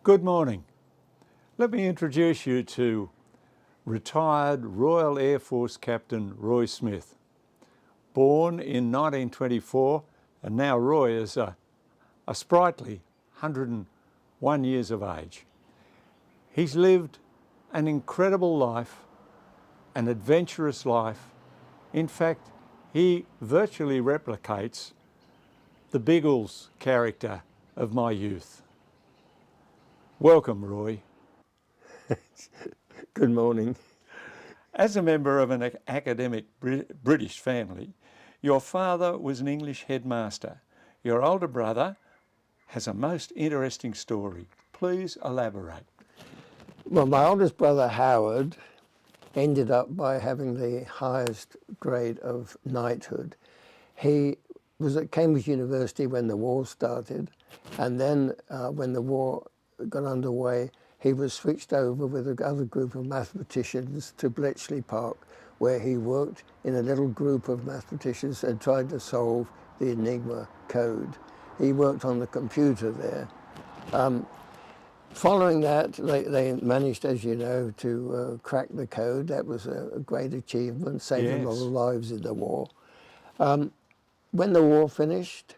Good morning. Let me introduce you to retired Royal Air Force Captain Roy Smith. Born in 1924, and now Roy is a sprightly 101 years of age. He's lived an incredible life, an adventurous life. In fact, he virtually replicates the Biggles character of my youth. Welcome, Roy. Good morning. As a member of an academic British family, your father was an English headmaster. Your older brother has a most interesting story. Please elaborate. Well, my oldest brother Howard ended up by having the highest grade of knighthood. He was at Cambridge University when the war started, and then when the war got underway, he was switched over with another group of mathematicians to Bletchley Park, where he worked in a little group of mathematicians and tried to solve the Enigma code. He worked on the computer there. Following that, they managed, as you know, to crack the code. That was a great achievement, saved a lot of lives in the war. When the war finished,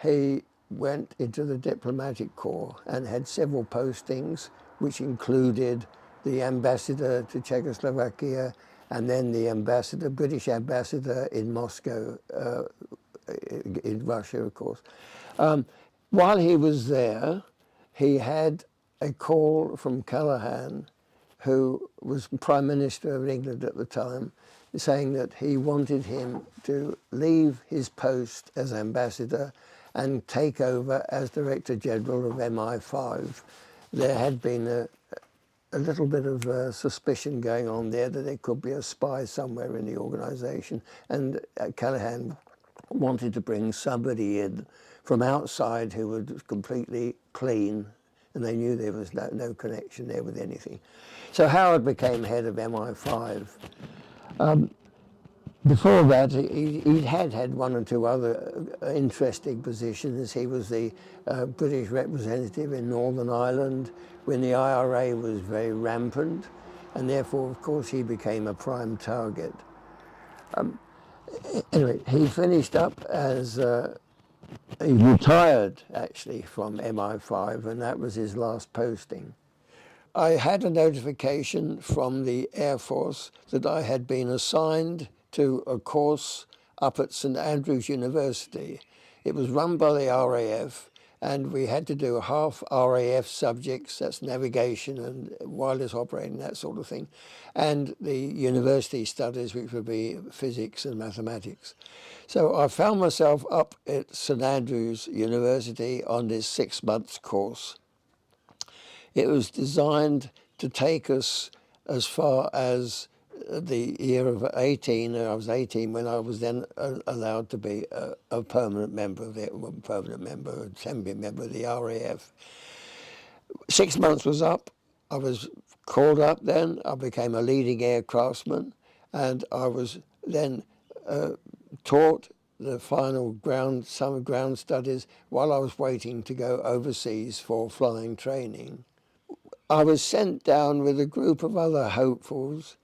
he went into the diplomatic corps and had several postings, which included the ambassador to Czechoslovakia and then the British ambassador in Moscow, in Russia, of course. While he was there, he had a call from Callaghan, who was Prime Minister of England at the time, saying that he wanted him to leave his post as ambassador and take over as Director General of MI5. There had been a little bit of suspicion going on there that there could be a spy somewhere in the organisation, and Callaghan wanted to bring somebody in from outside who was completely clean, and they knew there was no connection there with anything. So Howard became head of MI5. Before that, he had one or two other interesting positions. He was the British representative in Northern Ireland when the IRA was very rampant, and therefore, of course, he became a prime target. Anyway, he finished up as, he retired actually from MI5, and that was his last posting. I had a notification from the Air Force that I had been assigned to a course up at St Andrews University. It was run by the RAF, and we had to do half RAF subjects, that's navigation and wireless operating, that sort of thing, and the university studies, which would be physics and mathematics. So I found myself up at St Andrews University on this 6 months course. It was designed to take us as far as the year of 18, and I was 18 when I was then allowed to be a permanent member of it, a temporary member of the RAF. 6 months was up. I was called up then. I became a leading air craftsman, and I was then taught the final summer ground studies while I was waiting to go overseas for flying training. I was sent down with a group of other hopefuls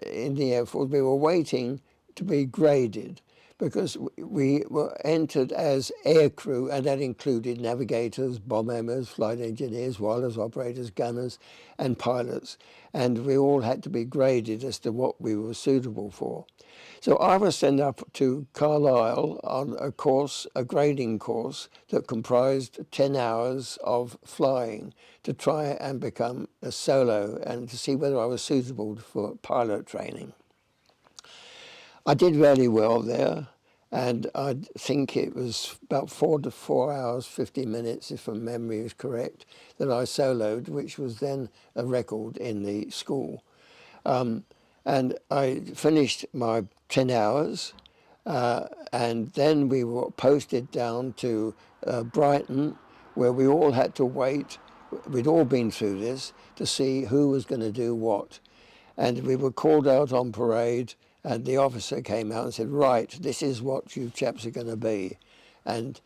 in the Air Force. We were waiting to be graded because we were entered as air crew, and that included navigators, bomb aimers, flight engineers, wireless operators, gunners, and pilots. And we all had to be graded as to what we were suitable for. So I was sent up to Carlisle on a grading course that comprised 10 hours of flying to try and become a solo and to see whether I was suitable for pilot training. I did really well there, and I think it was about 4 hours, 50 minutes, if my memory is correct, that I soloed, which was then a record in the school. And I finished my 10 hours, and then we were posted down to Brighton, where we all had to wait. We'd all been through this to see who was going to do what. And we were called out on parade, and the officer came out and said, right, this is what you chaps are going to be. And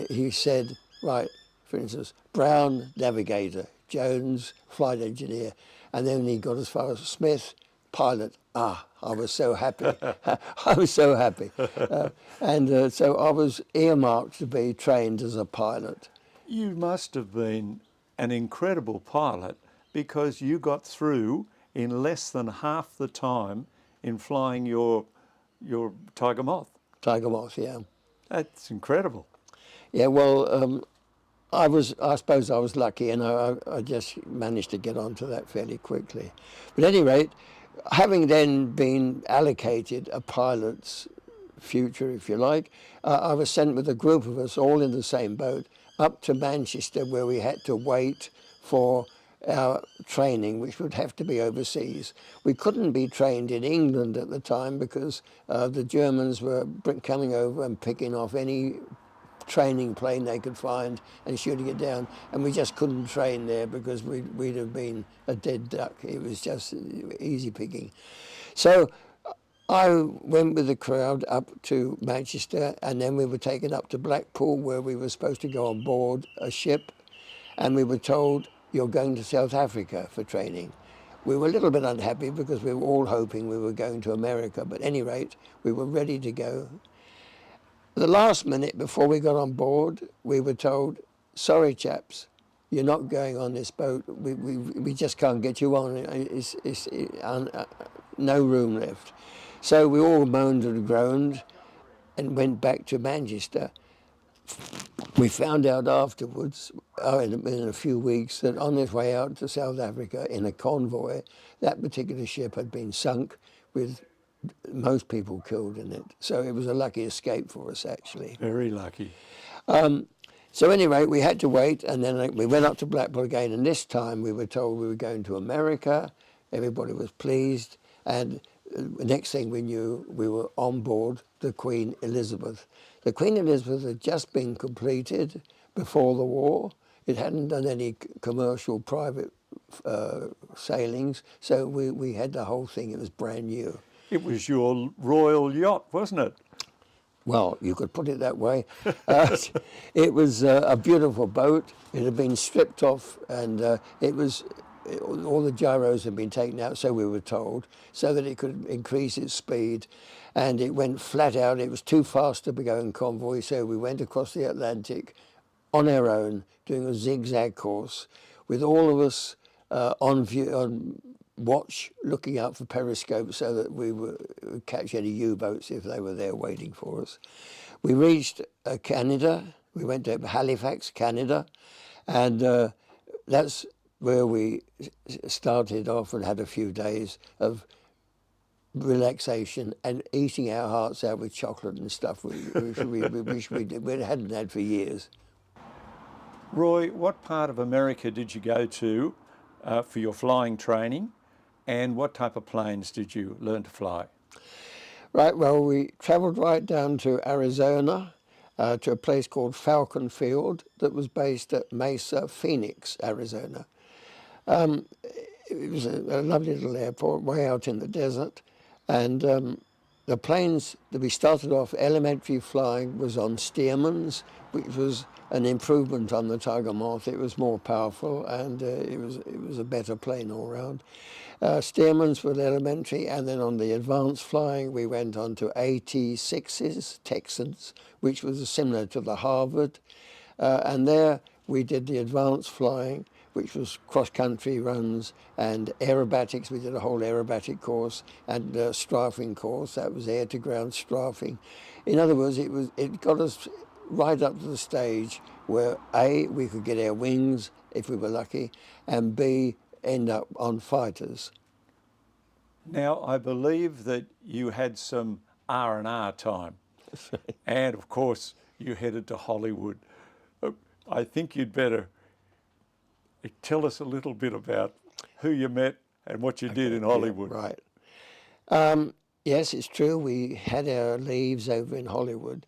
he said, right, for instance, Brown navigator, Jones, flight engineer. And then he got as far as Smith, pilot. Ah, I was so happy. I was so happy. So I was earmarked to be trained as a pilot. You must have been an incredible pilot because you got through in less than half the time in flying your Tiger Moth. Tiger Moth, yeah. That's incredible. Yeah, well, I suppose I was lucky, and I just managed to get onto that fairly quickly. But at any rate, having then been allocated a pilot's future, if you like, I was sent with a group of us all in the same boat up to Manchester, where we had to wait for our training, which would have to be overseas. We couldn't be trained in England at the time because the Germans were coming over and picking off any training plane they could find and shooting it down, and we just couldn't train there because we'd have been a dead duck. It was just easy picking. So I went with the crowd up to Manchester, and then we were taken up to Blackpool, where we were supposed to go on board a ship, and we were told, you're going to South Africa for training. We were a little bit unhappy because we were all hoping we were going to America, but at any rate, we were ready to go. The last minute before we got on board, we were told, sorry chaps, you're not going on this boat. We just can't get you on. It's no room left. So we all moaned and groaned and went back to Manchester. We found out afterwards, in a few weeks, that on its way out to South Africa in a convoy, that particular ship had been sunk with most people killed in it. So it was a lucky escape for us, actually. Very lucky. So anyway, we had to wait, and then we went up to Blackpool again, and this time we were told we were going to America. Everybody was pleased, and the next thing we knew, we were on board the Queen Elizabeth. The Queen Elizabeth had just been completed before the war. It hadn't done any commercial private sailings, so we had the whole thing. It was brand new. It was your royal yacht, wasn't it? Well, you could put it that way. It was a beautiful boat. It had been stripped off, and all the gyros had been taken out, so we were told, so that it could increase its speed. And it went flat out. It was too fast to be going convoy, so we went across the Atlantic on our own, doing a zigzag course, with all of us on watch, looking out for periscopes so that we would catch any U-boats if they were there waiting for us. We reached Canada. We went to Halifax, Canada, and that's where we started off and had a few days of relaxation and eating our hearts out with chocolate and stuff, which we hadn't had for years. Roy, what part of America did you go to for your flying training, and what type of planes did you learn to fly? Right, well, we travelled right down to Arizona, to a place called Falcon Field that was based at Mesa, Phoenix, Arizona. It was a lovely little airport way out in the desert, and the planes that we started off elementary flying was on Stearmans, which was an improvement on the Tiger Moth. It was more powerful, and it was a better plane all round. Stearmans were elementary, and then on the advanced flying we went on to AT-6s, Texans, which was similar to the Harvard, and there we did the advanced flying, which was cross-country runs and aerobatics. We did a whole aerobatic course and strafing course. That was air-to-ground strafing. In other words, it got us right up to the stage where A, we could get our wings if we were lucky, and B, end up on fighters. Now, I believe that you had some R&R time, and of course you headed to Hollywood. I think you'd better tell us a little bit about who you met and what you did in Hollywood. Yeah, right. Yes, it's true. We had our leaves over in Hollywood,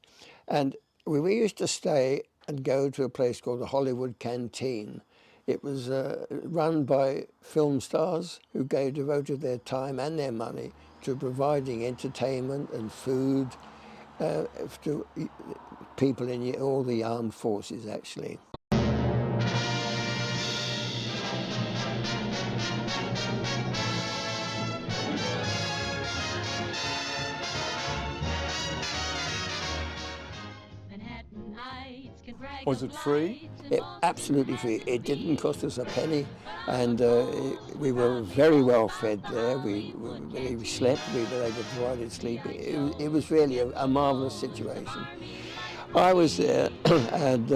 and we used to stay and go to a place called the Hollywood Canteen. It was run by film stars who devoted their time and their money to providing entertainment and food to people in all the armed forces, actually. Was it free? Absolutely free. It didn't cost us a penny, and we were very well fed there. We slept. We were able to provide sleeping. It was really a marvellous situation. I was there, and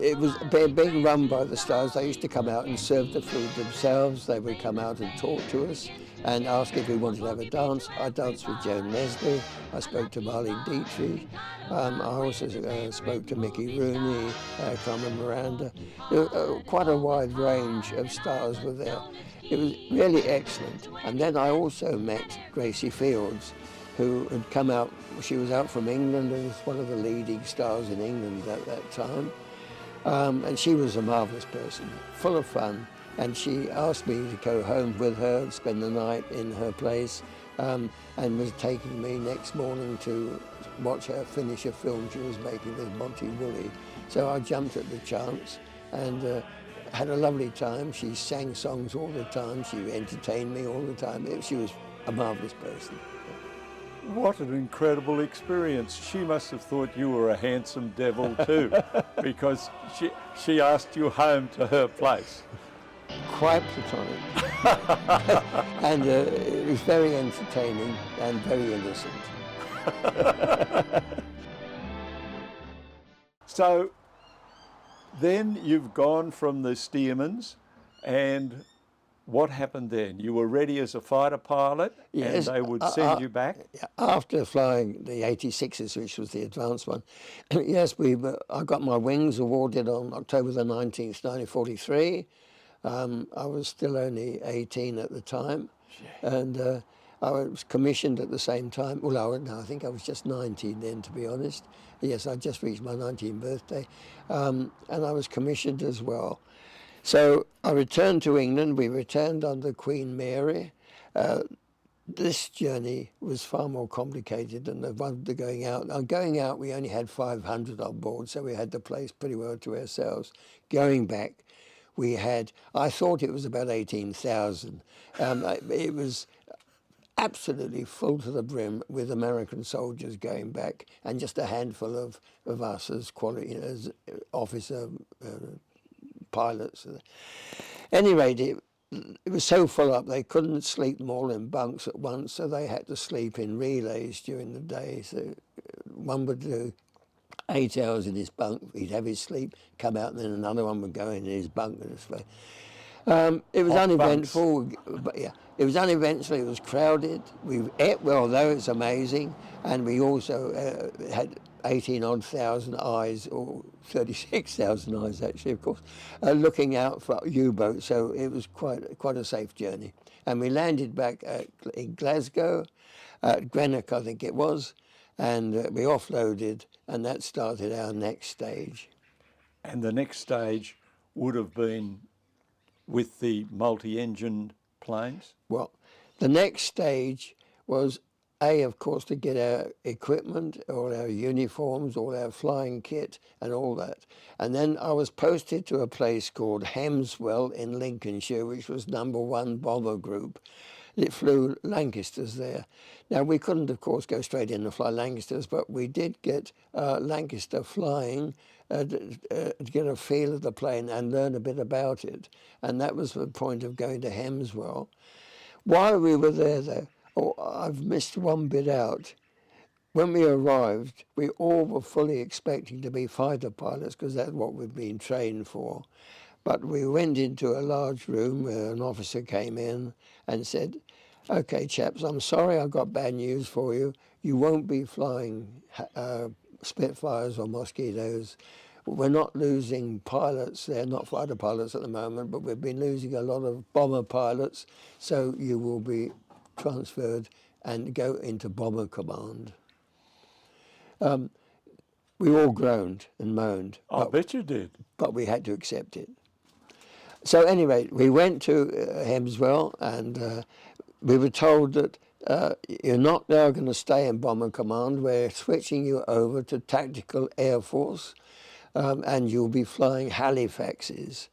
it was being run by the stars. They used to come out and serve the food themselves. They would come out and talk to us and ask if we wanted to have a dance. I danced with Joan Leslie. I spoke to Marlene Dietrich. I also spoke to Mickey Rooney, Carmen Miranda. Quite a wide range of stars were there. It was really excellent. And then I also met Gracie Fields, who had come out. She was out from England and was one of the leading stars in England at that time. And she was a marvellous person, full of fun. And she asked me to go home with her and spend the night in her place, and was taking me next morning to watch her finish a film she was making with Monty Woolley. So I jumped at the chance and had a lovely time. She sang songs all the time. She entertained me all the time. She was a marvellous person. What an incredible experience. She must have thought you were a handsome devil too, because she asked you home to her place. Quite platonic. And it was very entertaining and very innocent. So then you've gone from the Stearmans, and what happened then? You were ready as a fighter pilot, yes, and they would send you back? After flying the 86s, which was the advanced one, yes, I got my wings awarded on October the 19th, 1943. I was still only 18 at the time, and I was commissioned at the same time. Well, no, I think I was just 19 then, to be honest. Yes, I just reached my 19th birthday, and I was commissioned as well. So I returned to England. We returned under Queen Mary. This journey was far more complicated than the one going out. On going out, we only had 500 on board, so we had the place pretty well to ourselves. Going back, I thought it was about 18,000. It was absolutely full to the brim with American soldiers going back, and just a handful of us as as officer pilots. At any rate, it was so full up they couldn't sleep them all in bunks at once, so they had to sleep in relays during the day. So one would do 8 hours in his bunk, he'd have his sleep, come out, and then another one would go in his bunk and sleep. It was uneventful, but yeah, it was uneventful. It was crowded. We ate well, though. It's amazing, and we also had 18,000 eyes, or 36,000 eyes actually, of course, looking out for U-boats. So it was quite a safe journey. And we landed back in Glasgow, at Greenock, I think it was, and we offloaded, and that started our next stage. And the next stage would have been with the multi-engine planes? Well, the next stage was, of course, to get our equipment, all our uniforms, all our flying kit, and all that. And then I was posted to a place called Hemswell in Lincolnshire, which was #1 bomber group. It flew Lancasters there. Now, we couldn't, of course, go straight in and fly Lancasters, but we did get Lancaster flying to get a feel of the plane and learn a bit about it. And that was the point of going to Hemswell. While we were there, though, I've missed one bit out. When we arrived, we all were fully expecting to be fighter pilots, because that's what we'd been trained for. But we went into a large room where an officer came in and said, "Okay, chaps, I'm sorry, I've got bad news for you. You won't be flying Spitfires or Mosquitoes. We're not losing pilots. They're not fighter pilots at the moment, but we've been losing a lot of bomber pilots, so you will be transferred and go into Bomber Command." We all groaned and moaned. I bet you did. But we had to accept it. So anyway, we went to Hemswell, and we were told that you're not now going to stay in Bomber Command. We're switching you over to Tactical Air Force, and you'll be flying Halifaxes.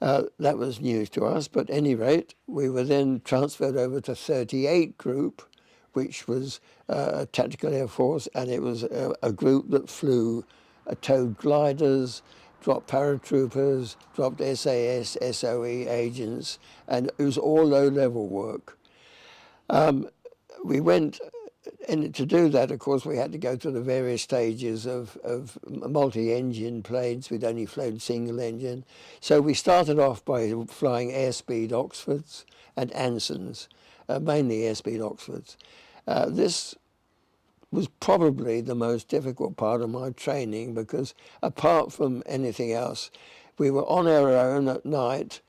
That was news to us, but at any rate, we were then transferred over to 38 Group, which was Tactical Air Force, and it was a group that flew towed gliders, dropped paratroopers, dropped SAS, SOE agents, and it was all low-level work. We went, and to do that, of course, we had to go through the various stages of multi-engine planes. We'd only flown single engine. So we started off by flying airspeed Oxfords and Ansons, mainly airspeed Oxfords. This was probably the most difficult part of my training because apart from anything else, we were on our own at night,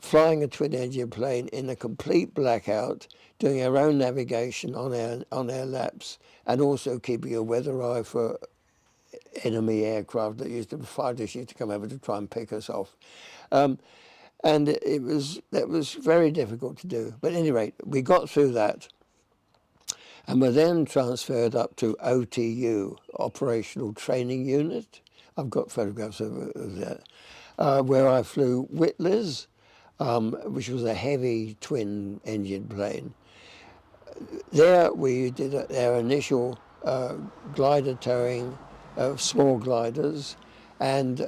flying a twin-engine plane in a complete blackout, doing our own navigation on our laps, and also keeping a weather eye for enemy aircraft fighters used to come over to try and pick us off. And that was very difficult to do. But at any rate, we got through that. And were then transferred up to OTU, Operational Training Unit. I've got photographs of that, where I flew Whitleys, which was a heavy twin-engine plane. There we did our initial glider towing of small gliders and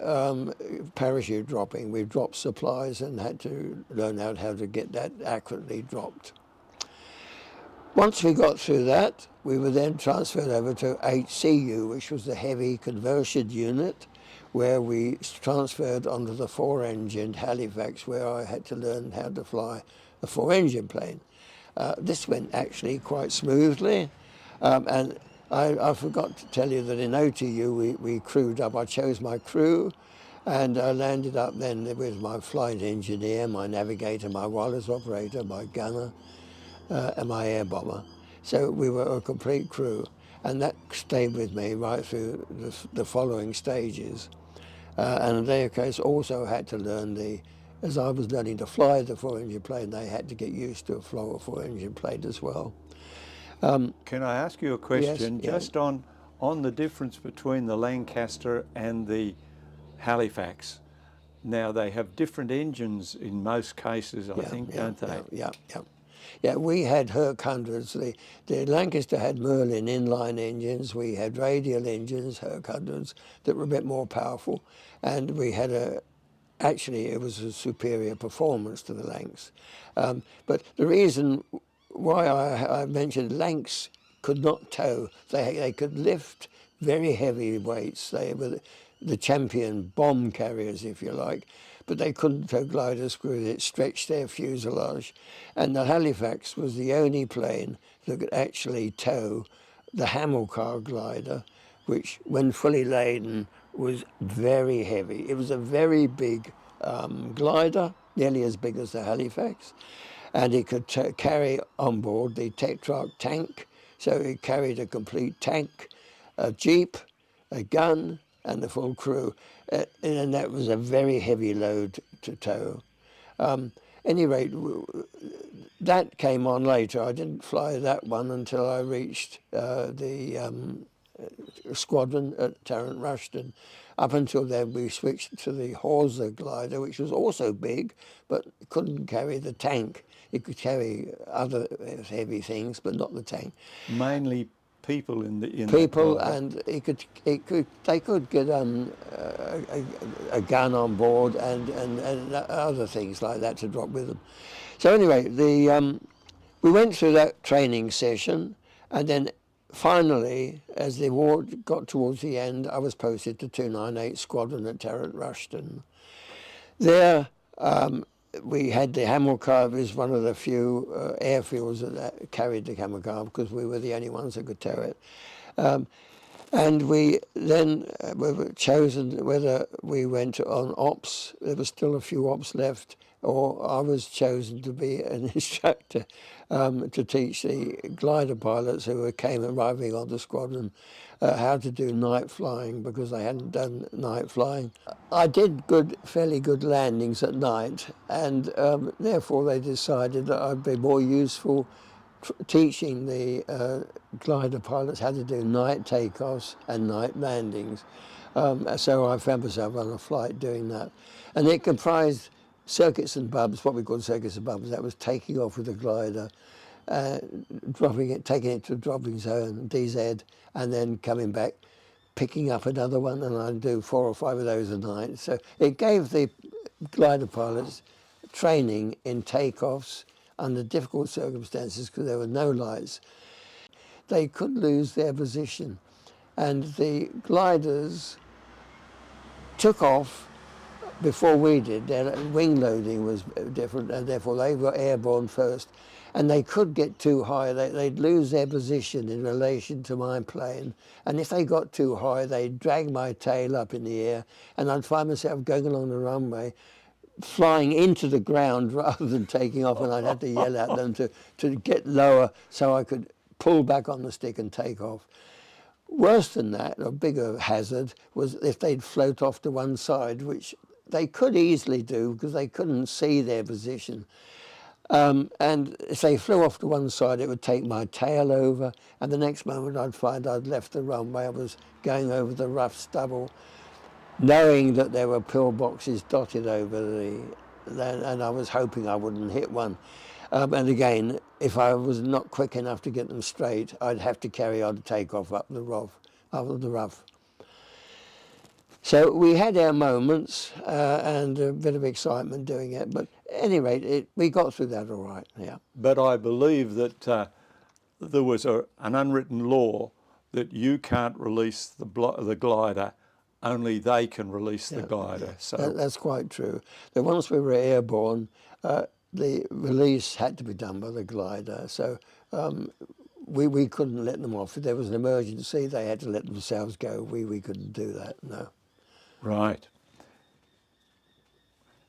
parachute dropping. We dropped supplies and had to learn out how to get that accurately dropped. Once we got through that, we were then transferred over to HCU, which was the heavy conversion unit, where we transferred onto the four-engined Halifax, where I had to learn how to fly a four-engine plane. This went actually quite smoothly, and I forgot to tell you that in OTU we crewed up. I chose my crew, and I landed up then with my flight engineer, my navigator, my wireless operator, my gunner, and my air bomber. So we were a complete crew, and that stayed with me right through the following stages. And they, of course, also had to learn as I was learning to fly the four-engine plane, they had to get used to fly a four-engine plane as well. Can I ask you a question? Yes, Just on the difference between the Lancaster and the Halifax. Now, they have different engines in most cases, I think, don't they? Yeah, we had Herc hundreds. The Lancaster had Merlin inline engines. We had radial engines, Herc hundreds, that were a bit more powerful. And we had actually, it was a superior performance to the Lancs. But the reason why I mentioned Lancs could not tow, they could lift very heavy weights. They were the champion bomb carriers, if you like, but they couldn't tow glider screws. It stretched their fuselage. And the Halifax was the only plane that could actually tow the Hamilcar glider, which, when fully laden, was very heavy. It was a very big glider, nearly as big as the Halifax, and it could carry on board the Tetrarch tank, so it carried a complete tank, a jeep, a gun, and the full crew, and that was a very heavy load to tow. Any rate, that came on later. I didn't fly that one until I reached the squadron at Tarrant Rushton. Up until then, we switched to the Hawser glider, which was also big, but couldn't carry the tank. It could carry other heavy things, but not the tank. Mainly people in people, that and they could get a gun on board and other things like that to drop with them. So anyway, we went through that training session, and then finally, as the war got towards the end, I was posted to 298 Squadron at Tarrant Rushton. There, we had the Hamilcar. It was one of the few airfields that carried the Hamilcar because we were the only ones that could tow it. And we then were chosen whether we went on ops. There was still a few ops left, or I was chosen to be an instructor to teach the glider pilots who came arriving on the squadron how to do night flying, because they hadn't done night flying. I did fairly good landings at night, and therefore they decided that I'd be more useful teaching the glider pilots how to do night takeoffs and night landings. So I found myself on a flight doing that. And it comprised circuits and bubs, what we call circuits and bubs. That was taking off with the glider, taking it to dropping zone, DZ, and then coming back, picking up another one, and I'd do 4 or 5 of those a night. So it gave the glider pilots training in takeoffs under difficult circumstances because there were no lights. They could lose their position, and the gliders took off before we did. Their wing loading was different, and therefore they were airborne first, and they could get too high. They'd lose their position in relation to my plane, and if they got too high, they'd drag my tail up in the air, and I'd find myself going along the runway, flying into the ground rather than taking off, and I'd have to yell at them to get lower so I could pull back on the stick and take off. Worse than that, a bigger hazard, was if they'd float off to one side, which they could easily do because they couldn't see their position. And if they flew off to one side, it would take my tail over, and the next moment I'd find I'd left the runway. I was going over the rough stubble, knowing that there were pillboxes dotted over and I was hoping I wouldn't hit one. And again, if I was not quick enough to get them straight, I'd have to carry on to take off up the rough. So we had our moments and a bit of excitement doing it, but at any rate, we got through that all right, yeah. But I believe that there was an unwritten law that you can't release the glider, only they can release the glider. Yeah. So that's quite true. That once we were airborne, the release had to be done by the glider, so we couldn't let them off. If there was an emergency, they had to let themselves go. We couldn't do that, no. Right.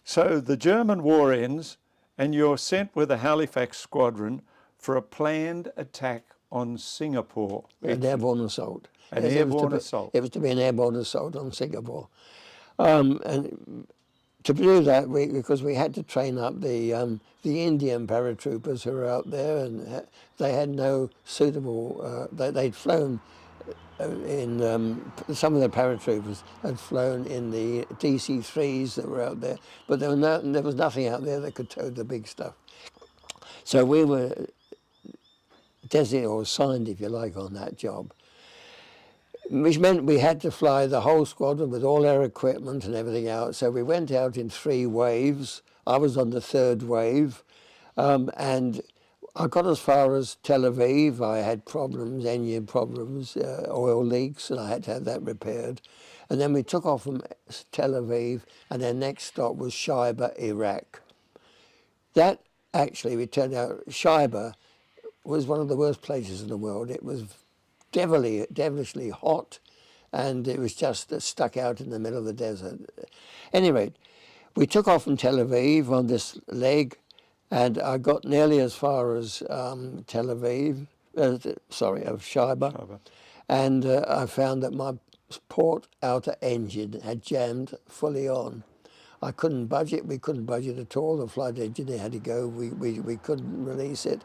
So the German war ends and you're sent with a Halifax squadron for a planned attack on Singapore. An airborne assault. An airborne assault. It was to be an airborne assault on Singapore. And to do that, because we had to train up the Indian paratroopers who were out there, and they had no suitable, they'd flown some of the paratroopers had flown in the DC-3s that were out there, but there was nothing out there that could tow the big stuff. So we were designated or assigned, if you like, on that job, which meant we had to fly the whole squadron with all our equipment and everything out. So we went out in 3 waves. I was on the 3rd wave, and I got as far as Tel Aviv. I had problems, engine problems, oil leaks, and I had to have that repaired. And then we took off from Tel Aviv, and our next stop was Shaiba, Iraq. That actually, it turned out, Shaiba was one of the worst places in the world. It was devilishly hot, and it was just stuck out in the middle of the desert. Anyway, we took off from Tel Aviv on this leg, and I got nearly as far as of Shaiba, and I found that my port outer engine had jammed fully on. I couldn't budge it. We couldn't budge it at all. The flight engineer had to go. We couldn't release it.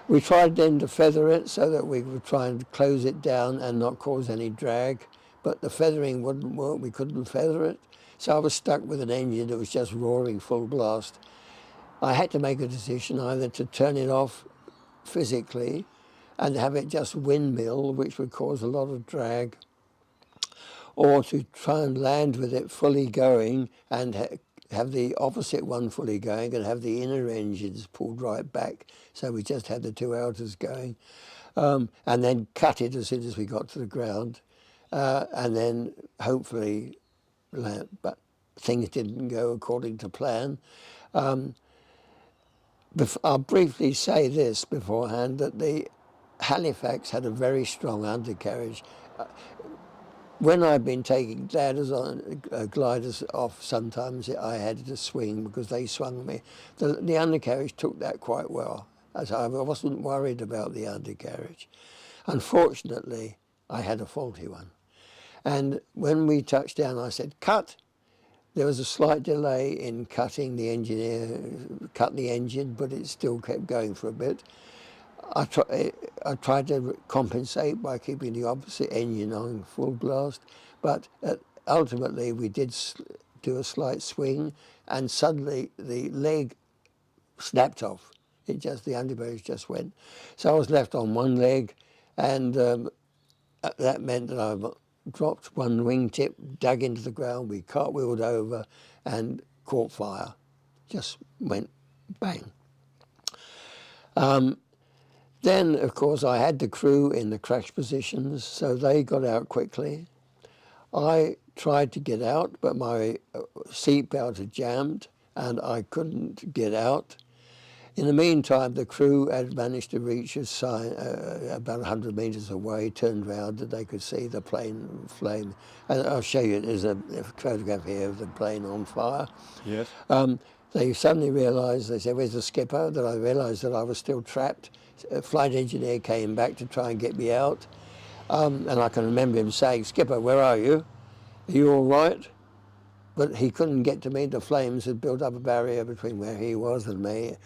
We tried then to feather it so that we would try and close it down and not cause any drag, but the feathering wouldn't work. We couldn't feather it. So I was stuck with an engine that was just roaring full blast. I had to make a decision either to turn it off physically and have it just windmill, which would cause a lot of drag, or to try and land with it fully going and have the opposite one fully going and have the inner engines pulled right back, so we just had the 2 outers going, and then cut it as soon as we got to the ground, and then hopefully land. But things didn't go according to plan. I'll briefly say this beforehand, that the Halifax had a very strong undercarriage. When I've been taking gliders off, sometimes I had to swing because they swung me. The undercarriage took that quite well. As I wasn't worried about the undercarriage. Unfortunately, I had a faulty one. And when we touched down, I said, cut. There was a slight delay in cutting. The engineer cut the engine, but it still kept going for a bit. I tried to compensate by keeping the opposite engine on full blast, but ultimately we did do a slight swing, and suddenly the leg snapped off. The undercarriage just went. So I was left on one leg, and that meant that I dropped one wingtip, dug into the ground, we cartwheeled over and caught fire. Just went bang. Then, of course, I had the crew in the crash positions, so they got out quickly. I tried to get out, but my seatbelt had jammed and I couldn't get out. In the meantime, the crew had managed to reach a sign about 100 metres away, turned round, and they could see the plane flame. And I'll show you, there's a photograph here of the plane on fire. Yes. They suddenly realised, they said, "Where's the skipper?" That I realised that I was still trapped. A flight engineer came back to try and get me out. And I can remember him saying, "Skipper, where are you? Are you all right?" But he couldn't get to me. The flames had built up a barrier between where he was and me.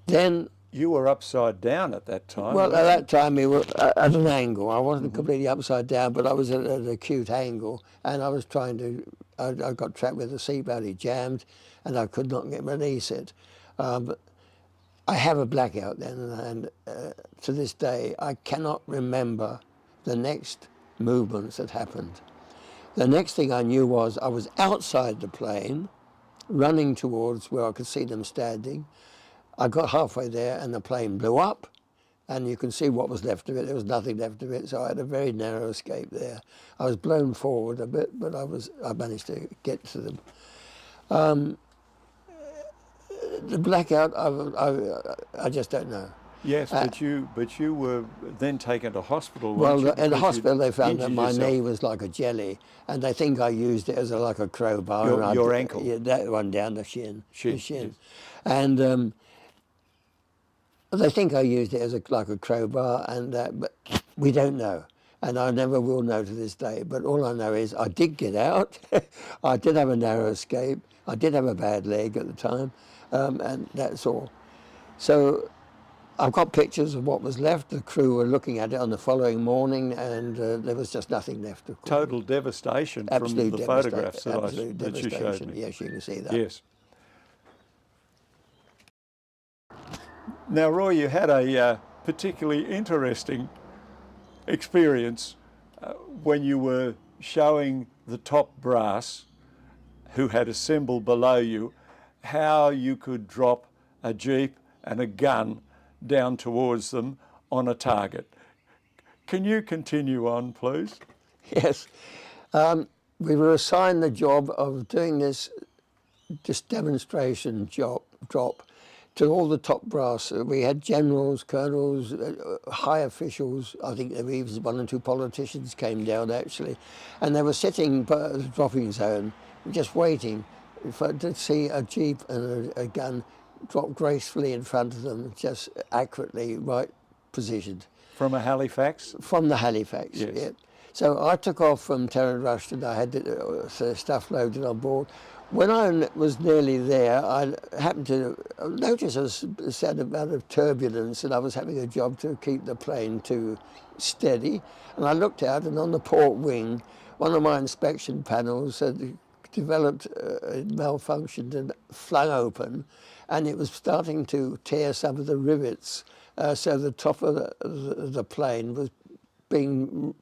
Then, You were upside down at that time. well, at that time we were at an angle. I wasn't completely upside down, but I was at an acute angle, and I was trying to. I got trapped with the seatbelt. It jammed, and I could not release it. But I have a blackout then, and to this day I cannot remember the next movements that happened. The next thing I knew was I was outside the plane, running towards where I could see them standing. I got halfway there and the plane blew up, and you can see what was left of it. There was nothing left of it, so I had a very narrow escape there. I was blown forward a bit, but I managed to get to them. The blackout, I just don't know. Yes, but you were then taken to hospital. Well, weren't you, in the because hospital they you'd found that injured my yourself. knee was like a jelly, and they think I used it as like a crowbar. and Your ankle? Yeah, that one down the shin. The Shin, yes. And they think I used it as like a crowbar, and but we don't know. And I never will know to this day. But all I know is I did get out. I did have a narrow escape. I did have a bad leg at the time, and that's all. So I've got pictures of what was left. The crew were looking at it on the following morning, and there was just nothing left. Of course. Total devastation Absolute from the photographs absolute that you showed devastation. me. Yes, you can see that. Yes. Now, Roy, you had a particularly interesting experience when you were showing the top brass, who had assembled below you, how you could drop a jeep and a gun down towards them on a target. Can you continue on, please? Yes. We were assigned the job of doing this demonstration drop to all the top brass. We had generals, colonels, high officials. I think there were even one or two politicians came down actually, and they were sitting by the dropping zone, just waiting to see a jeep and a gun drop gracefully in front of them, just accurately right positioned. From a Halifax? From the Halifax, yes. Yeah. So I took off from Terra Rushton. I had the stuff loaded on board. When I was nearly there, I happened to notice a certain amount of turbulence, and I was having a job to keep the plane too steady. And I looked out, and on the port wing, one of my inspection panels had developed, malfunctioned and flung open, and it was starting to tear some of the rivets. So the top of the plane was being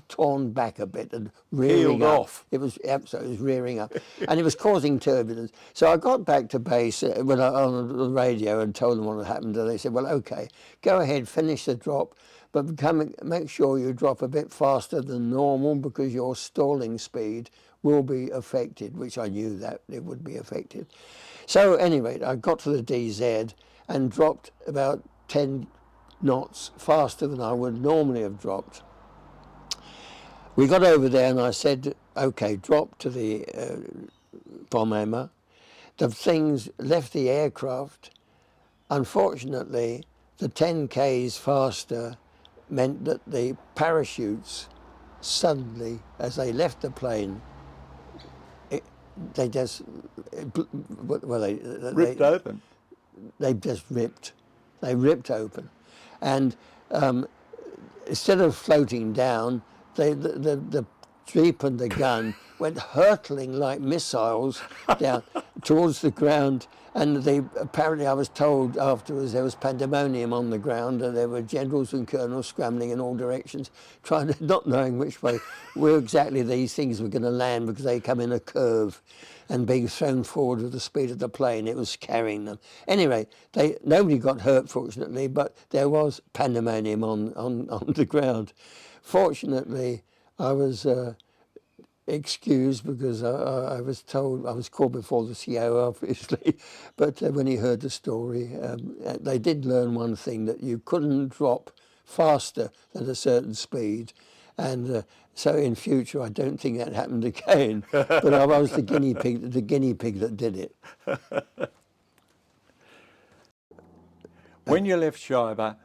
torn back a bit and rearing Peeled up. off. It was absolutely, it was rearing up, and it was causing turbulence. So I got back to base when on the radio and told them what had happened, and they said, "Well, okay, go ahead, finish the drop, but make sure you drop a bit faster than normal because your stalling speed will be affected," which I knew that it would be affected. So anyway, I got to the DZ and dropped about 10 knots faster than I would normally have dropped. We got over there and I said, "Okay, drop to the bomb hammer." The things left the aircraft. Unfortunately, the 10 Ks faster meant that the parachutes suddenly, as they left the plane, they just, well, Ripped open. They just ripped. They ripped open. And instead of floating down, the deepened the gun, went hurtling like missiles down towards the ground. And apparently I was told afterwards there was pandemonium on the ground, and there were generals and colonels scrambling in all directions, not knowing which way, where exactly these things were going to land, because they come in a curve and being thrown forward with the speed of the plane. It was carrying them. Anyway, nobody got hurt, fortunately, but there was pandemonium on the ground. Fortunately, I was excused, because I was told, I was called before the CO, obviously, but when he heard the story, they did learn one thing, that you couldn't drop faster than a certain speed, and so in future I don't think that happened again. But I was the guinea pig that did it. When you left Schreiber,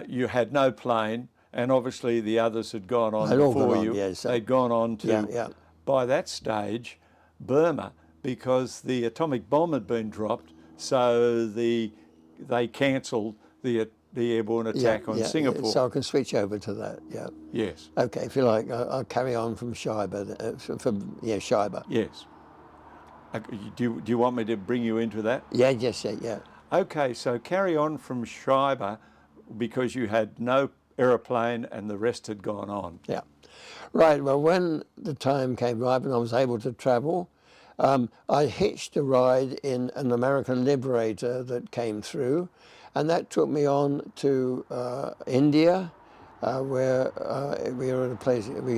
you had no plane, and obviously the others had gone on They'd all before gone on, you. yeah, so- They'd gone on to, Yeah. by that stage, Burma, because the atomic bomb had been dropped, so they cancelled the airborne attack on Singapore. So I can switch over to that, yeah. Yes. Okay, if you like, I'll carry on from Schreiber, Schreiber. Yes. Do you want me to bring you into that? Yeah, yeah. Okay, so carry on from Schreiber, because you had no aeroplane and the rest had gone on. Yeah. Right, well, when the time came right and I was able to travel, I hitched a ride in an American Liberator that came through, and that took me on to India, where we were at a place, we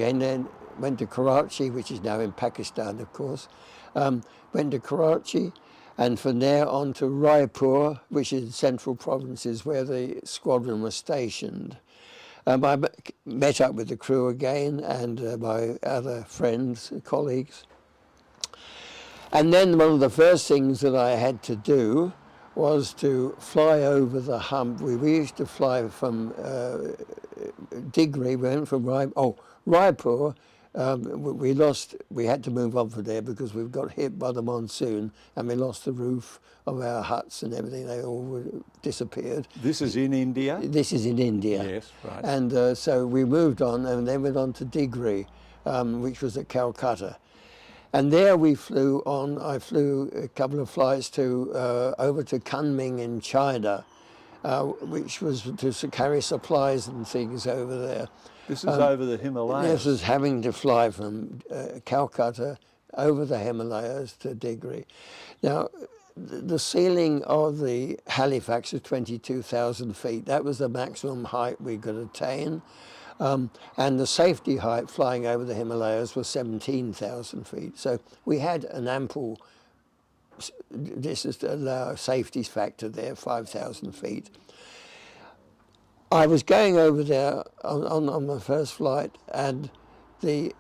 went to Karachi, which is now in Pakistan, of course, went to Karachi, and from there on to Raipur, which is central provinces, where the squadron was stationed. I met up with the crew again and my other friends, colleagues. And then one of the first things that I had to do was to fly over the hump. We used to fly from Digri, we went from Raipur. We had to move on from there because we got hit by the monsoon and we lost the roof of our huts and everything. They all disappeared. This is in India? This is in India. Yes, right. And so we moved on and then went on to Digri, which was at Calcutta. And there we flew on. I flew a couple of flights over to Kunming in China, which was to carry supplies and things over there. This is over the Himalayas? This was having to fly from Calcutta over the Himalayas to Digri. Now, the ceiling of the Halifax is 22,000 feet. That was the maximum height we could attain. And the safety height flying over the Himalayas was 17,000 feet. So we had an ample, this is the safety factor there, 5,000 feet. I was going over there on my first flight, and we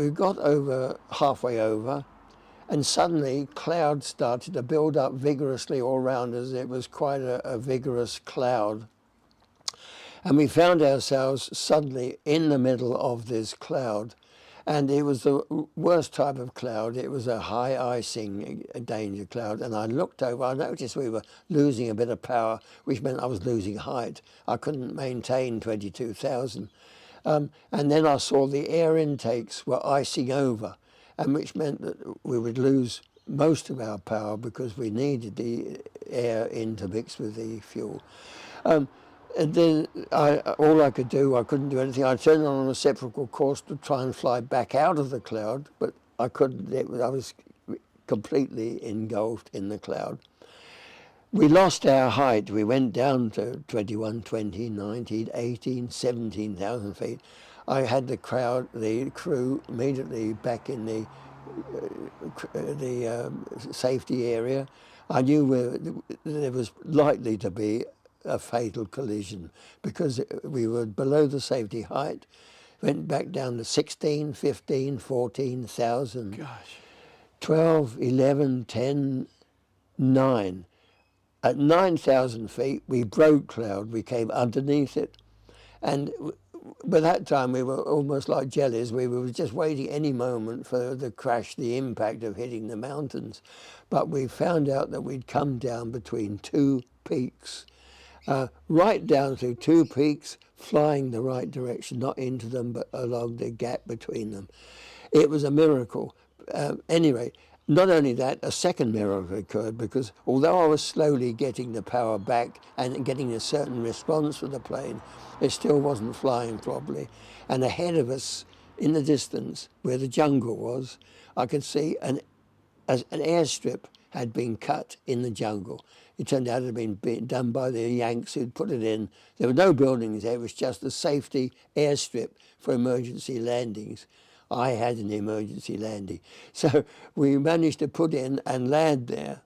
got over halfway over, and suddenly clouds started to build up vigorously all around us. It was quite a vigorous cloud. And we found ourselves suddenly in the middle of this cloud. And it was the worst type of cloud. It was a high icing danger cloud. And I looked over, I noticed we were losing a bit of power, which meant I was losing height. I couldn't maintain 22,000. And then I saw the air intakes were icing over, and which meant that we would lose most of our power because we needed the air in to mix with the fuel. And then all I could do, I couldn't do anything. I turned on a reciprocal course to try and fly back out of the cloud, but I couldn't. I was completely engulfed in the cloud. We lost our height. We went down to 21, 20, 19, 18, 17,000 feet. I had the crew immediately back in the safety area. I knew there was likely to be a fatal collision because we were below the safety height, went back down to 16, 15, 14,000. Gosh. 12, 11, 10, 9. At 9,000 feet, we broke cloud. We came underneath it. And by that time, we were almost like jellies. We were just waiting any moment for the crash, the impact of hitting the mountains. But we found out that we'd come down between two peaks. right down through two peaks, flying the right direction, not into them, but along the gap between them. It was a miracle. Anyway, not only that, a second miracle occurred, because although I was slowly getting the power back and getting a certain response from the plane, it still wasn't flying properly. And ahead of us, in the distance, where the jungle was, I could see an airstrip had been cut in the jungle. It turned out it had been done by the Yanks who'd put it in. There were no buildings there, it was just a safety airstrip for emergency landings. I had an emergency landing. So we managed to put in and land there.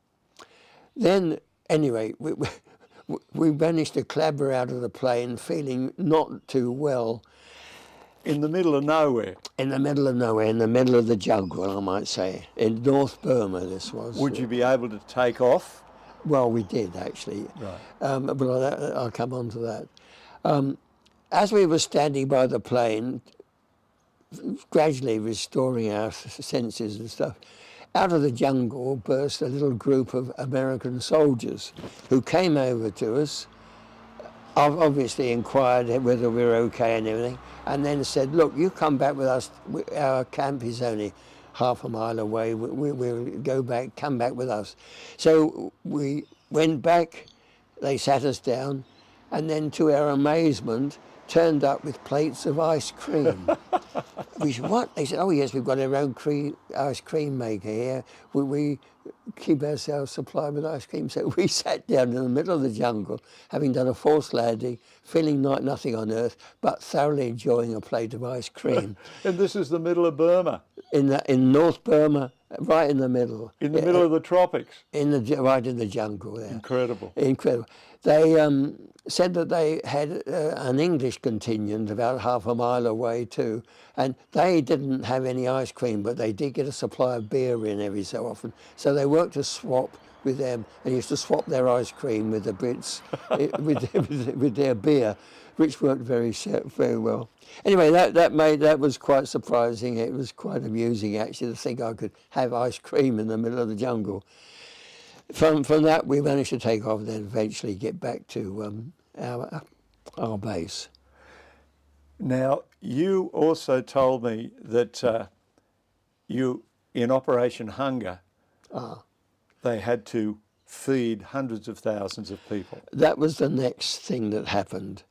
Then, anyway, we managed to clamber out of the plane feeling not too well. In the middle of nowhere? In the middle of nowhere, in the middle of the jungle, I might say. In North Burma, this was. Would you be able to take off? Well, we did, actually. Right. But I'll come on to that. As we were standing by the plane, gradually restoring our senses and stuff, out of the jungle burst a little group of American soldiers who came over to us, obviously inquired whether we were okay and everything, and then said, look, you come back with us, our camp is only half a mile away, we'll go back, come back with us. So we went back, they sat us down, and then to our amazement, turned up with plates of ice cream. We said, what? They said, oh yes, we've got our own ice cream maker here. We keep ourselves supplied with ice cream. So we sat down in the middle of the jungle, having done a forced landing, feeling like nothing on earth, but thoroughly enjoying a plate of ice cream. And this is the middle of Burma? In North Burma, right in the middle. In the middle of the tropics? Right in the jungle there. Incredible. Incredible. They said that they had an English contingent about half a mile away too, and they didn't have any ice cream, but they did get a supply of beer in every so often. So they worked to swap with them, and used to swap their ice cream with the Brits, with their beer, which worked very well. Anyway, that was quite surprising. It was quite amusing actually to think I could have ice cream in the middle of the jungle. From that, we managed to take off and then eventually get back to our base. Now, you also told me that you, in Operation Hunger, they had to feed hundreds of thousands of people. That was the next thing that happened.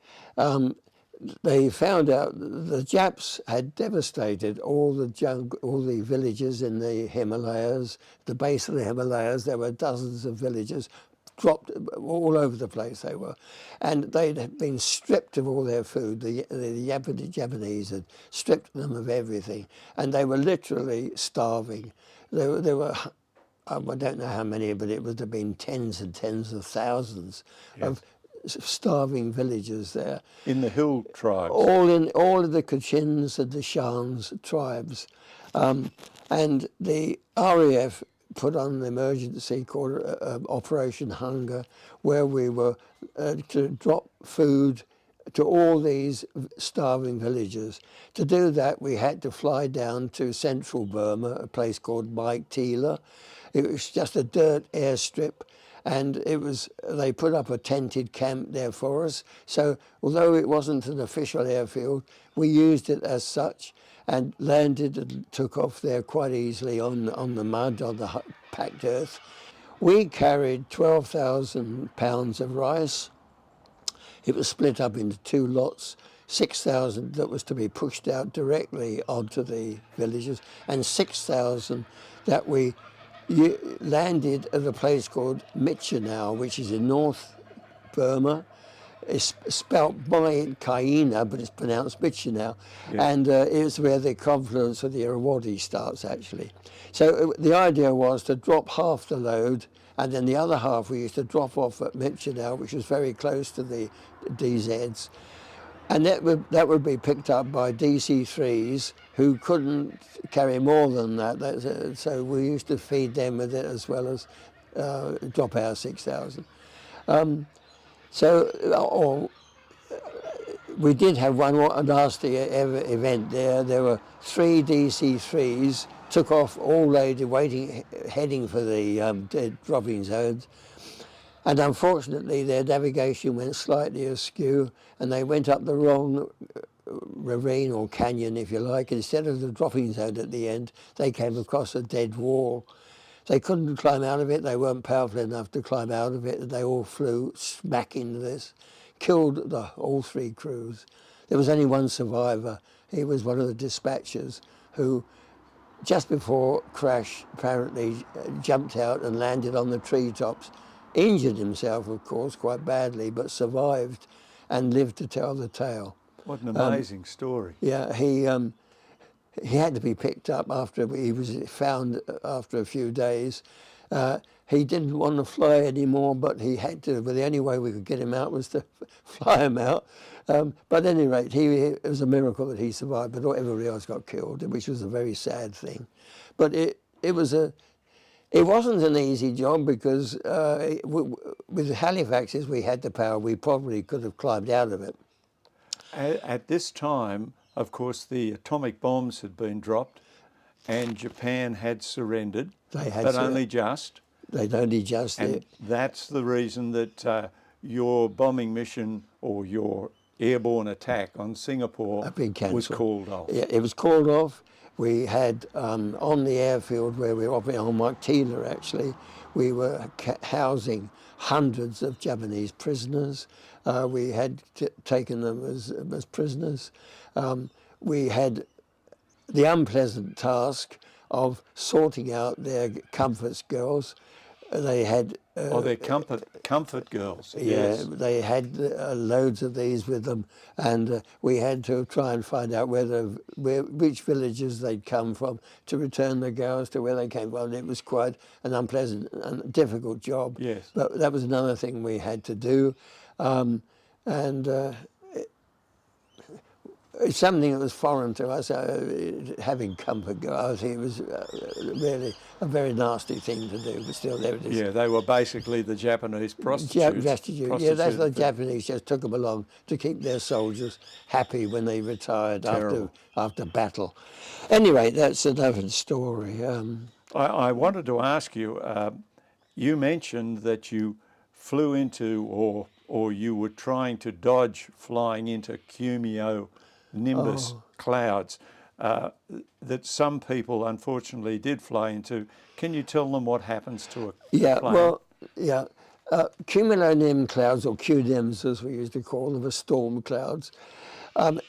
They found out the Japs had devastated all the villages in the Himalayas, the base of the Himalayas. There were dozens of villages, dropped all over the place they were. And they'd been stripped of all their food. The Japanese had stripped them of everything. And they were literally starving. There were, I don't know how many, but it would have been tens and tens of thousands of starving villages there. In the hill tribes? All of the Kachins and the Shans tribes. And the RAF put on an emergency called Operation Hunger, where we were to drop food to all these starving villages. To do that, we had to fly down to central Burma, a place called Mike Tila. It was just a dirt airstrip, and they put up a tented camp there for us. So although it wasn't an official airfield, we used it as such and landed and took off there quite easily on the mud, on the packed earth. We carried 12,000 pounds of rice. It was split up into two lots, 6,000 that was to be pushed out directly onto the villages, and 6,000 that we landed at a place called Michinau, which is in North Burma. It's spelt by Kaina, but it's pronounced Michinau. Yes. And it's where the confluence of the Irrawaddy starts, actually. So the idea was to drop half the load, and then the other half we used to drop off at Michinau, which was very close to the DZs. And that would be picked up by DC-3s who couldn't carry more than that. So we used to feed them with it as well as drop our 6,000. We did have one nasty event there. There were 3 DC-3s, took off all lady heading for the dropping zones. And unfortunately, their navigation went slightly askew, and they went up the wrong ravine or canyon, if you like. Instead of the dropping zone at the end, they came across a dead wall. They couldn't climb out of it. They weren't powerful enough to climb out of it, and they all flew smack into this, killed all 3 crews. There was only one survivor. He was one of the dispatchers who, just before crash, apparently jumped out and landed on the treetops, injured himself, of course, quite badly, but survived and lived to tell the tale. What an amazing story. Yeah, he had to be picked up after he was found after a few days. He didn't want to fly anymore, but he had to. But the only way we could get him out was to fly him out. But at any rate, it was a miracle that he survived, but everybody else got killed, which was a very sad thing. But it wasn't an easy job because with Halifaxes, we had the power. We probably could have climbed out of it. At this time, of course, the atomic bombs had been dropped and Japan had surrendered, but only just. They'd only just. And that's the reason that your bombing mission or your airborne attack on Singapore was called off. Yeah, it was called off. We had, on the airfield where we were operating on Waktila, actually, we were housing hundreds of Japanese prisoners. We had taken them as prisoners. We had the unpleasant task of sorting out their comforts girls. They had... their comfort girls. Yeah, yes. They had loads of these with them, and we had to try and find out which villages they'd come from to return the girls to where they came from. It was quite an unpleasant and difficult job. Yes. But that was another thing we had to do. It's something that was foreign to us, having comfort girls. It was really a very nasty thing to do, but still there it is. Yeah, they were basically the Japanese prostitutes. Yeah, that's the Japanese just took them along to keep their soldiers happy when they retired after battle. Anyway, that's another story. I wanted to ask you, you mentioned that you flew into or you were trying to dodge flying into cumulonimbus clouds that some people unfortunately did fly into. Can you tell them what happens to a plane? Cumulonim clouds, or QNIMs as we used to call them, are storm clouds.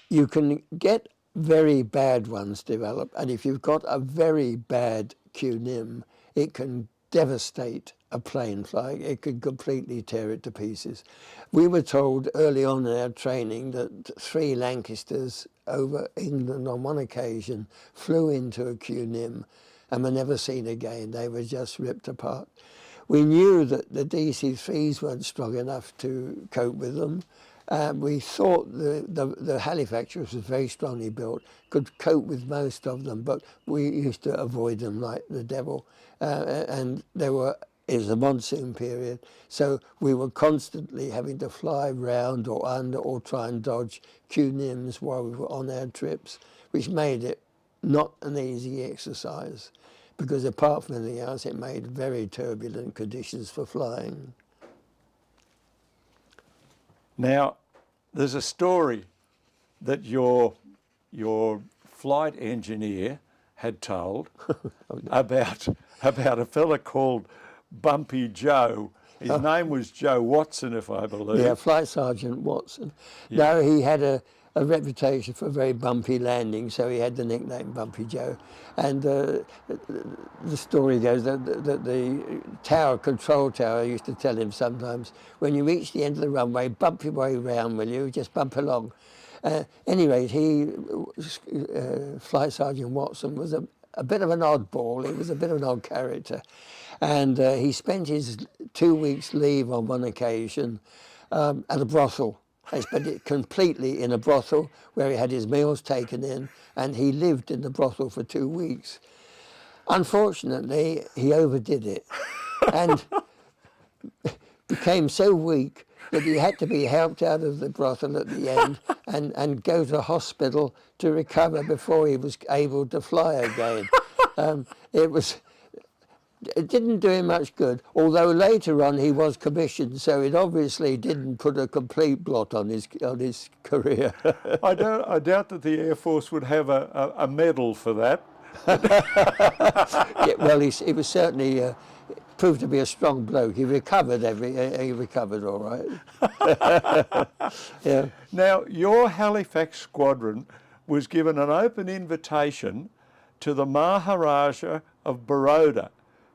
You can get very bad ones develop, and if you've got a very bad QNIM, it can devastate a plane flying. It could completely tear it to pieces. We were told early on in our training that 3 Lancasters over England on one occasion flew into a QNIM and were never seen again. They were just ripped apart. We knew that the DC-3s weren't strong enough to cope with them. We thought the Halifax, which was very strongly built, could cope with most of them, but we used to avoid them like the devil. And it was a monsoon period, so we were constantly having to fly round or under or try and dodge QNIMs while we were on our trips, which made it not an easy exercise, because apart from anything else, it made very turbulent conditions for flying. Now, there's a story that your flight engineer had told about a fella called Bumpy Joe. His name was Joe Watson, if I believe. Yeah, Flight Sergeant Watson. Yeah. No, he had a reputation for very bumpy landings, so he had the nickname Bumpy Joe. And the story goes that the control tower used to tell him sometimes, when you reach the end of the runway, bump your way round, will you? Just bump along. Anyway, Flight Sergeant Watson was a bit of an oddball. He was a bit of an odd character. And he spent his 2 weeks leave on one occasion at a brothel. He spent it completely in a brothel where he had his meals taken in, and he lived in the brothel for 2 weeks. Unfortunately, he overdid it and became so weak that he had to be helped out of the brothel at the end and go to hospital to recover before he was able to fly again. it didn't do him much good, although later on he was commissioned, so it obviously didn't put a complete blot on his career. I doubt that the Air Force would have a medal for that. Yeah, well, he was certainly proved to be a strong bloke. He recovered he recovered all right. Yeah. Now, your Halifax squadron was given an open invitation to the Maharaja of Baroda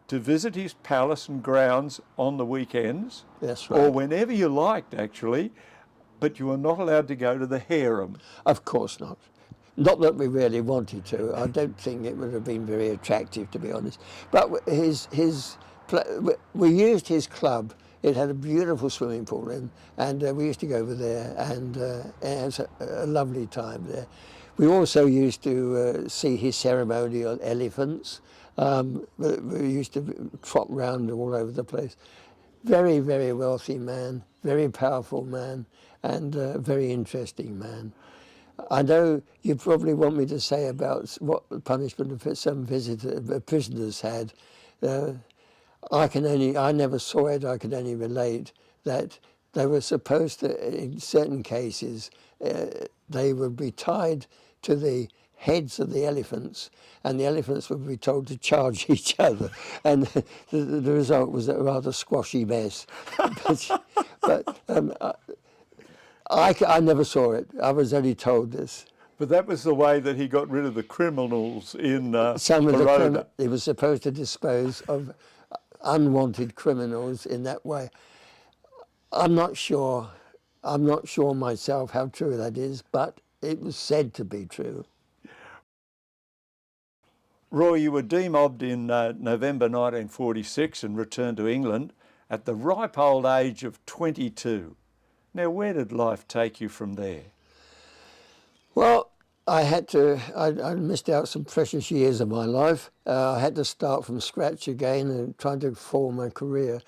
to visit his palace and grounds on the weekends, That's or right. whenever you liked, actually, but you were not allowed to go to the harem. Of course not. Not that we really wanted to. I don't think it would have been very attractive, to be honest. But we used his club. It had a beautiful swimming pool in, and we used to go over there, and it was a lovely time there. We also used to see his ceremonial elephants. We used to trot round all over the place. Very, very wealthy man, very powerful man, and very interesting man. I know you probably want me to say about what punishment some prisoners had. I never saw it, I can only relate that they were supposed to, in certain cases, they would be tied to the heads of the elephants, and the elephants would be told to charge each other, and the result was a rather squashy mess. but I never saw it. I was only told this. But that was the way that he got rid of the criminals in Some of Baroda. he was supposed to dispose of unwanted criminals in that way. I'm not sure myself how true that is, but it was said to be true. Roy, you were demobbed in November 1946 and returned to England at the ripe old age of 22. Now, where did life take you from there? Well, I missed out some precious years of my life. I had to start from scratch again and trying to form a career.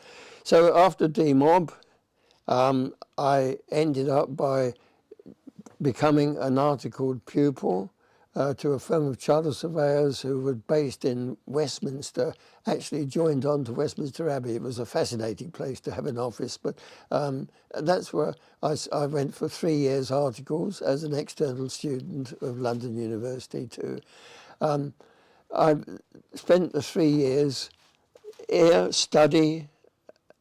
So after demob, I ended up by becoming an articled pupil to a firm of charter surveyors who were based in Westminster, actually joined on to Westminster Abbey. It was a fascinating place to have an office, but that's where I went for 3 years articles as an external student of London University too. I spent the 3 years here, study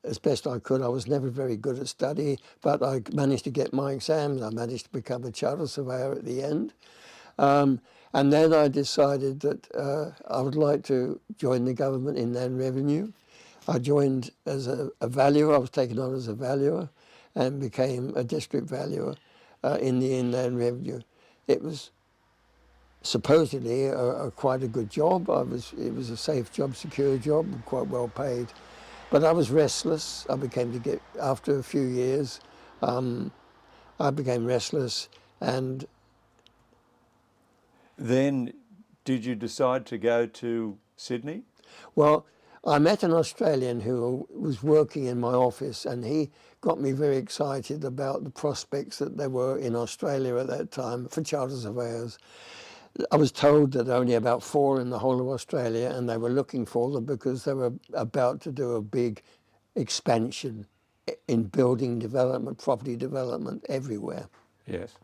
as best I could. I was never very good at study, but I managed to get my exams. I managed to become a charter surveyor at the end. And then I decided that I would like to join the government Inland Revenue. I joined as a valuer. I was taken on as a valuer and became a district valuer in the Inland Revenue. It was supposedly quite a good job. It was a safe job, secure job, quite well paid. But I was restless. After a few years, I became restless, and then did you decide to go to Sydney? well, I met an Australian who was working in my office, and he got me very excited about the prospects that there were in Australia at that time for charter surveyors. I was told that only about 4 in the whole of Australia, and they were looking for them because they were about to do a big expansion in building development, property development everywhere. Yes.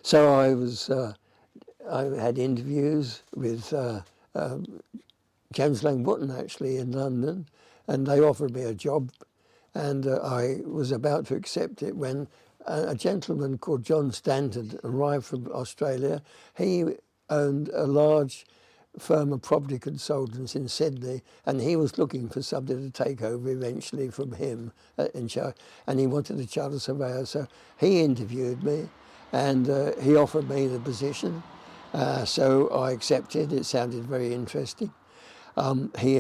So I had interviews with James Lang Wotton actually in London, and they offered me a job, and I was about to accept it when a gentleman called John Stanton arrived from Australia. He owned a large firm of property consultants in Sydney, and he was looking for somebody to take over eventually from him and he wanted a charter surveyor. So he interviewed me, and he offered me the position. So I accepted. It sounded very interesting. He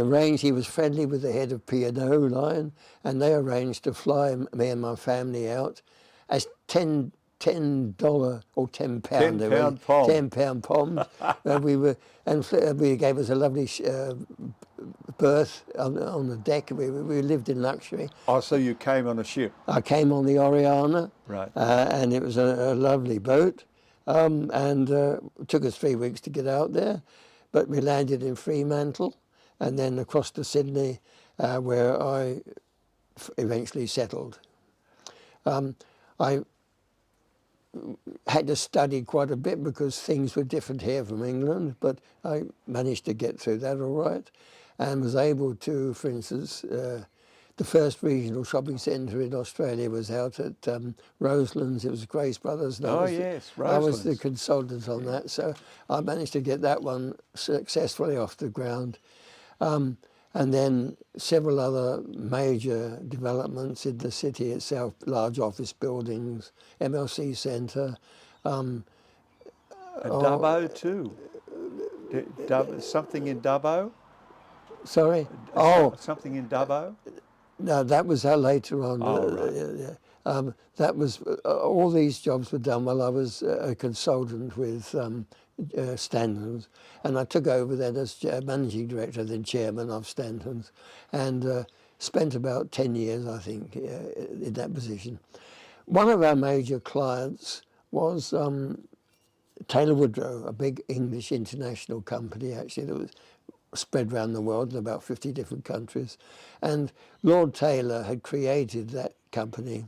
was friendly with the head of P&O line, and they arranged to fly me and my family out as $10 or £10 £10 poms. We gave us a lovely berth on the deck. We lived in luxury. Oh, so you came on a ship? I came on the Oriana, right? And it was a lovely boat, and it took us 3 weeks to get out there, but we landed in Fremantle. and then across to Sydney, where I eventually settled. I had to study quite a bit because things were different here from England, but I managed to get through that all right, and was able to, for instance, the first regional shopping centre in Australia was out at Roselands. It was Grace Brothers. And Oh, yes, I was the Roselands. consultant on that, so I managed to get that one successfully off the ground. And then several other major developments in the city itself, large office buildings, MLC Centre. Dubbo too. Something in Dubbo? Sorry? Oh, Something in Dubbo? no, that was later on. Oh, right. That was, all these jobs were done while I was a consultant with Stanton's, and I took over then as managing director, then chairman of Stanton's, and spent about 10 years, I think, in that position. One of our major clients was Taylor Woodrow, a big English international company, actually, that was spread around the world in about 50 different countries. And Lord Taylor had created that company.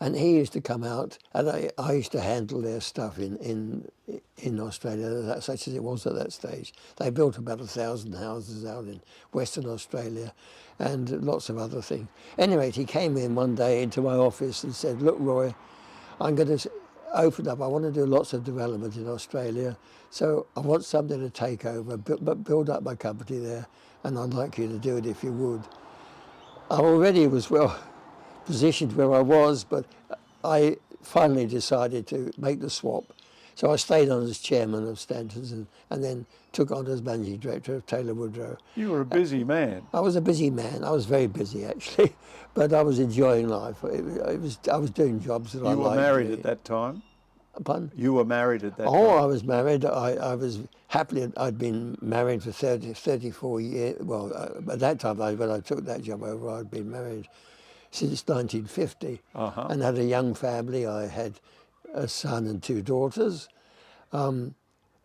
And he used to come out, and I used to handle their stuff in Australia, such as it was at that stage. They built about 1,000 houses out in Western Australia and lots of other things. Anyway, he came in one day into my office and said, "Look, Roy, I'm going to open up. I want to do lots of development in Australia, so I want somebody to take over, but build up my company there, and I'd like you to do it if you would." I already was well positioned where I was, but I finally decided to make the swap. So I stayed on as chairman of Stanton's and then took on as managing director of Taylor Woodrow. You were a busy man. I was a busy man. I was very busy, actually, but I was enjoying life. I was doing jobs that I liked. You were married at that time? Pardon? You were married at that time? Oh, I was married. I was happily, I'd been married for 34 years. Well, at that time, when I took that job over, I'd been married since 1950 and had a young family. I had a son and 2 daughters,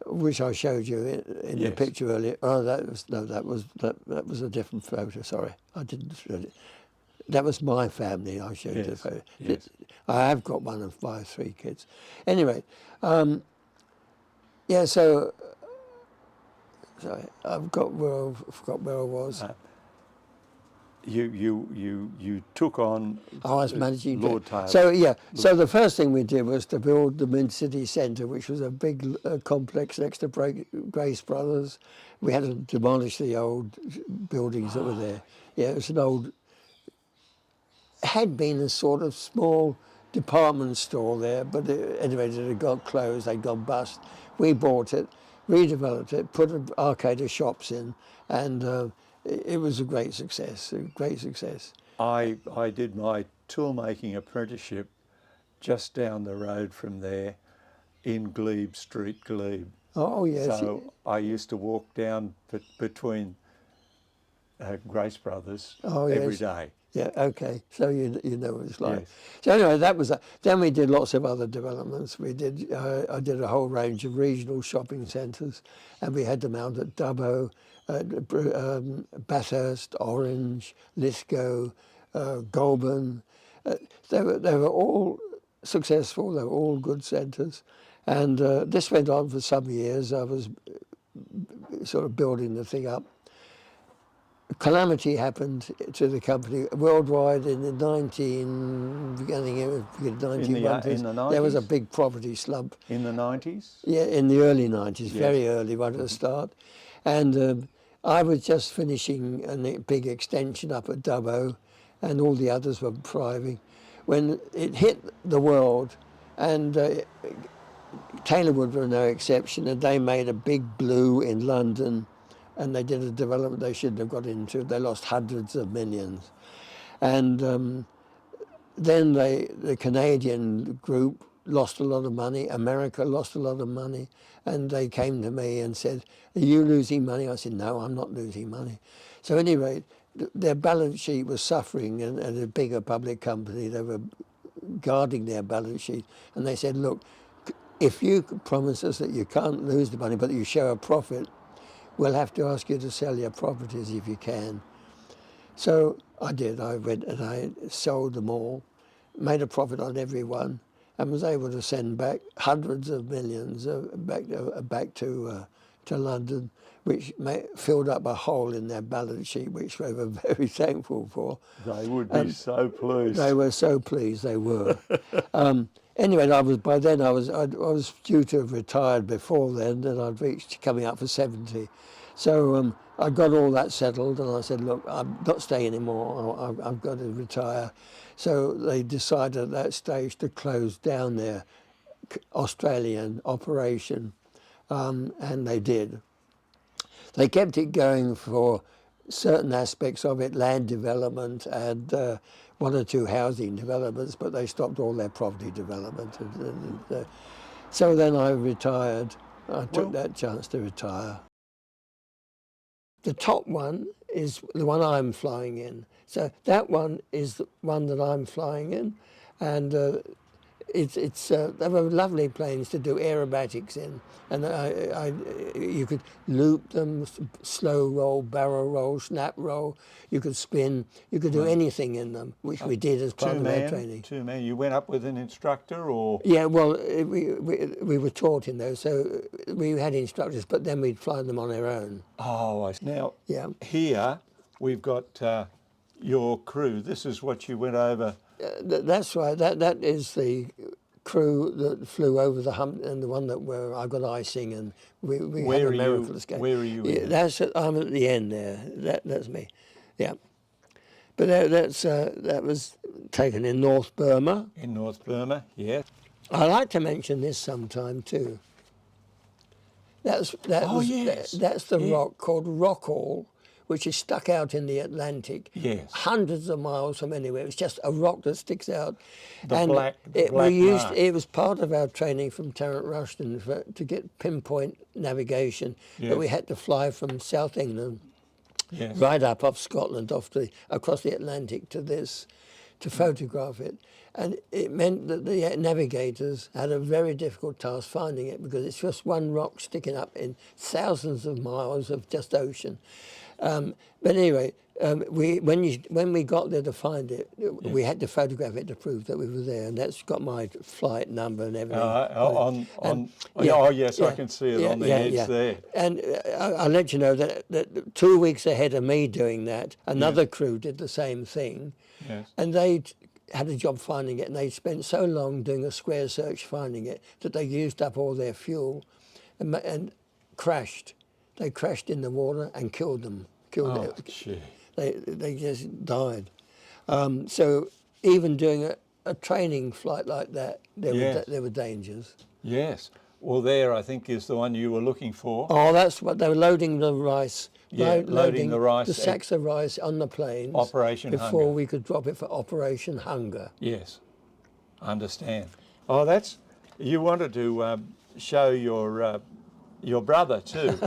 which I showed you in the picture earlier. Oh, that was a different photo. Sorry, I didn't show it. That was my family. I showed you the photo. Yes. I have got one of my 3 kids. Anyway, yeah. So, sorry, I forgot where I was. You took on I was managing Lord Taylor. So yeah, so the first thing we did was to build the Mid-City Centre, which was a big complex next to Grace Brothers. We had to demolish the old buildings that were there. Yeah, it was an old, had been a sort of small department store there, but anyway, it had got closed, they'd gone bust. We bought it, redeveloped it, put an arcade of shops in, and it was a great success, I did my tool-making apprenticeship just down the road from there in Glebe Street, Glebe. Oh, yes. So I used to walk down between Grace Brothers every day. Yeah, okay. So you know what it's like. Yes. So anyway, that was that. Then we did lots of other developments. We did. I did a whole range of regional shopping centres, and we had them out at Dubbo, Bathurst, Orange, Lithgow, Goulburn. They were all successful. They were all good centres, and this went on for some years. I was sort of building the thing up. Calamity happened to the company worldwide in the 1990s. In the 90s? There was a big property slump. In the 90s? Yeah, in the early 90s, very early, right at the start. And I was just finishing a big extension up at Dubbo, and all the others were thriving, when it hit the world, and Taylor Wood were no exception, and they made a big blue in London, and they did a development they shouldn't have got into. They lost hundreds of millions. And then the Canadian group lost a lot of money. America lost a lot of money. And they came to me and said, "Are you losing money?" I said, "No, I'm not losing money." So anyway, their balance sheet was suffering, and a bigger public company, they were guarding their balance sheet. And they said, "Look, if you promise us that you can't lose the money, but you show a profit, we'll have to ask you to sell your properties if you can. So I did. I went and I sold them all, made a profit on every one, and was able to send back hundreds of millions back to London, which filled up a hole in their balance sheet, which they were very thankful for. They would be so pleased. They were so pleased. They were. Anyway, by then I was due to have retired before then, and I'd reached coming up for 70. So I got all that settled, and I said, look, I'm not staying anymore. I've got to retire. So they decided at that stage to close down their Australian operation, and they did. They kept it going for certain aspects of it, land development and one or two housing developments, but they stopped all their property development. So then I retired. I took that chance to retire. The top one is the one I'm flying in. So that one is the one that I'm flying in, and they were lovely planes to do aerobatics in, and you could loop them, slow roll, barrel roll, snap roll. You could spin. You could do anything in them, which we did as part of our training. Two-man. You went up with an instructor, or? Yeah, well, we were taught in those, so we had instructors, but then we'd fly them on our own. Oh, I see. Now, yeah. Here we've got your crew. This is what you went over. That's right. That is the crew that flew over the hump, and the one that I got icing, and we had a miracle escape. Where are you? Yeah, I'm at the end there. That's me. Yeah. But that was taken in North Burma. In North Burma, yeah. I like to mention this sometime too. That's the rock called Rockall, which is stuck out in the Atlantic, hundreds of miles from anywhere. It's just a rock that sticks out. It was part of our training from Tarrant Rushton to get pinpoint navigation. That we had to fly from South England, right up off Scotland, across the Atlantic to photograph it. And it meant that the navigators had a very difficult task finding it, because it's just one rock sticking up in thousands of miles of just ocean. But anyway, when we got there to find it, we had to photograph it to prove that we were there, and that's got my flight number and everything. I can see it on the edge there. And I'll let you know that 2 weeks ahead of me doing that, another crew did the same thing, and they had a job finding it, and they spent so long doing a square search finding it that they used up all their fuel and crashed. They crashed in the water and killed them. They just died. So even doing a training flight like that, there were dangers. Yes. Well, there I think is the one you were looking for. Oh, that's what they were loading the rice. Loading the rice. The sacks of rice on the planes. Operation Hunger. Before we could drop it for Operation Hunger. Yes, I understand. Oh, you wanted to show your brother too.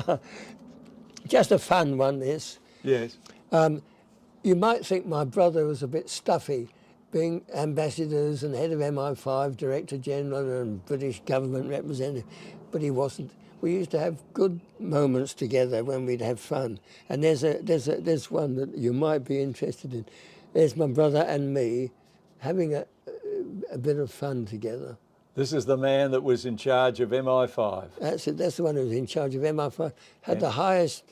Just a fun one, this. Yes. You might think my brother was a bit stuffy, being ambassadors and head of MI5, Director General and British government representative, but he wasn't. We used to have good moments together when we'd have fun. And there's one that you might be interested in. There's my brother and me having a bit of fun together. This is the man that was in charge of MI5. That's it. That's the one who was in charge of MI5. Had the highest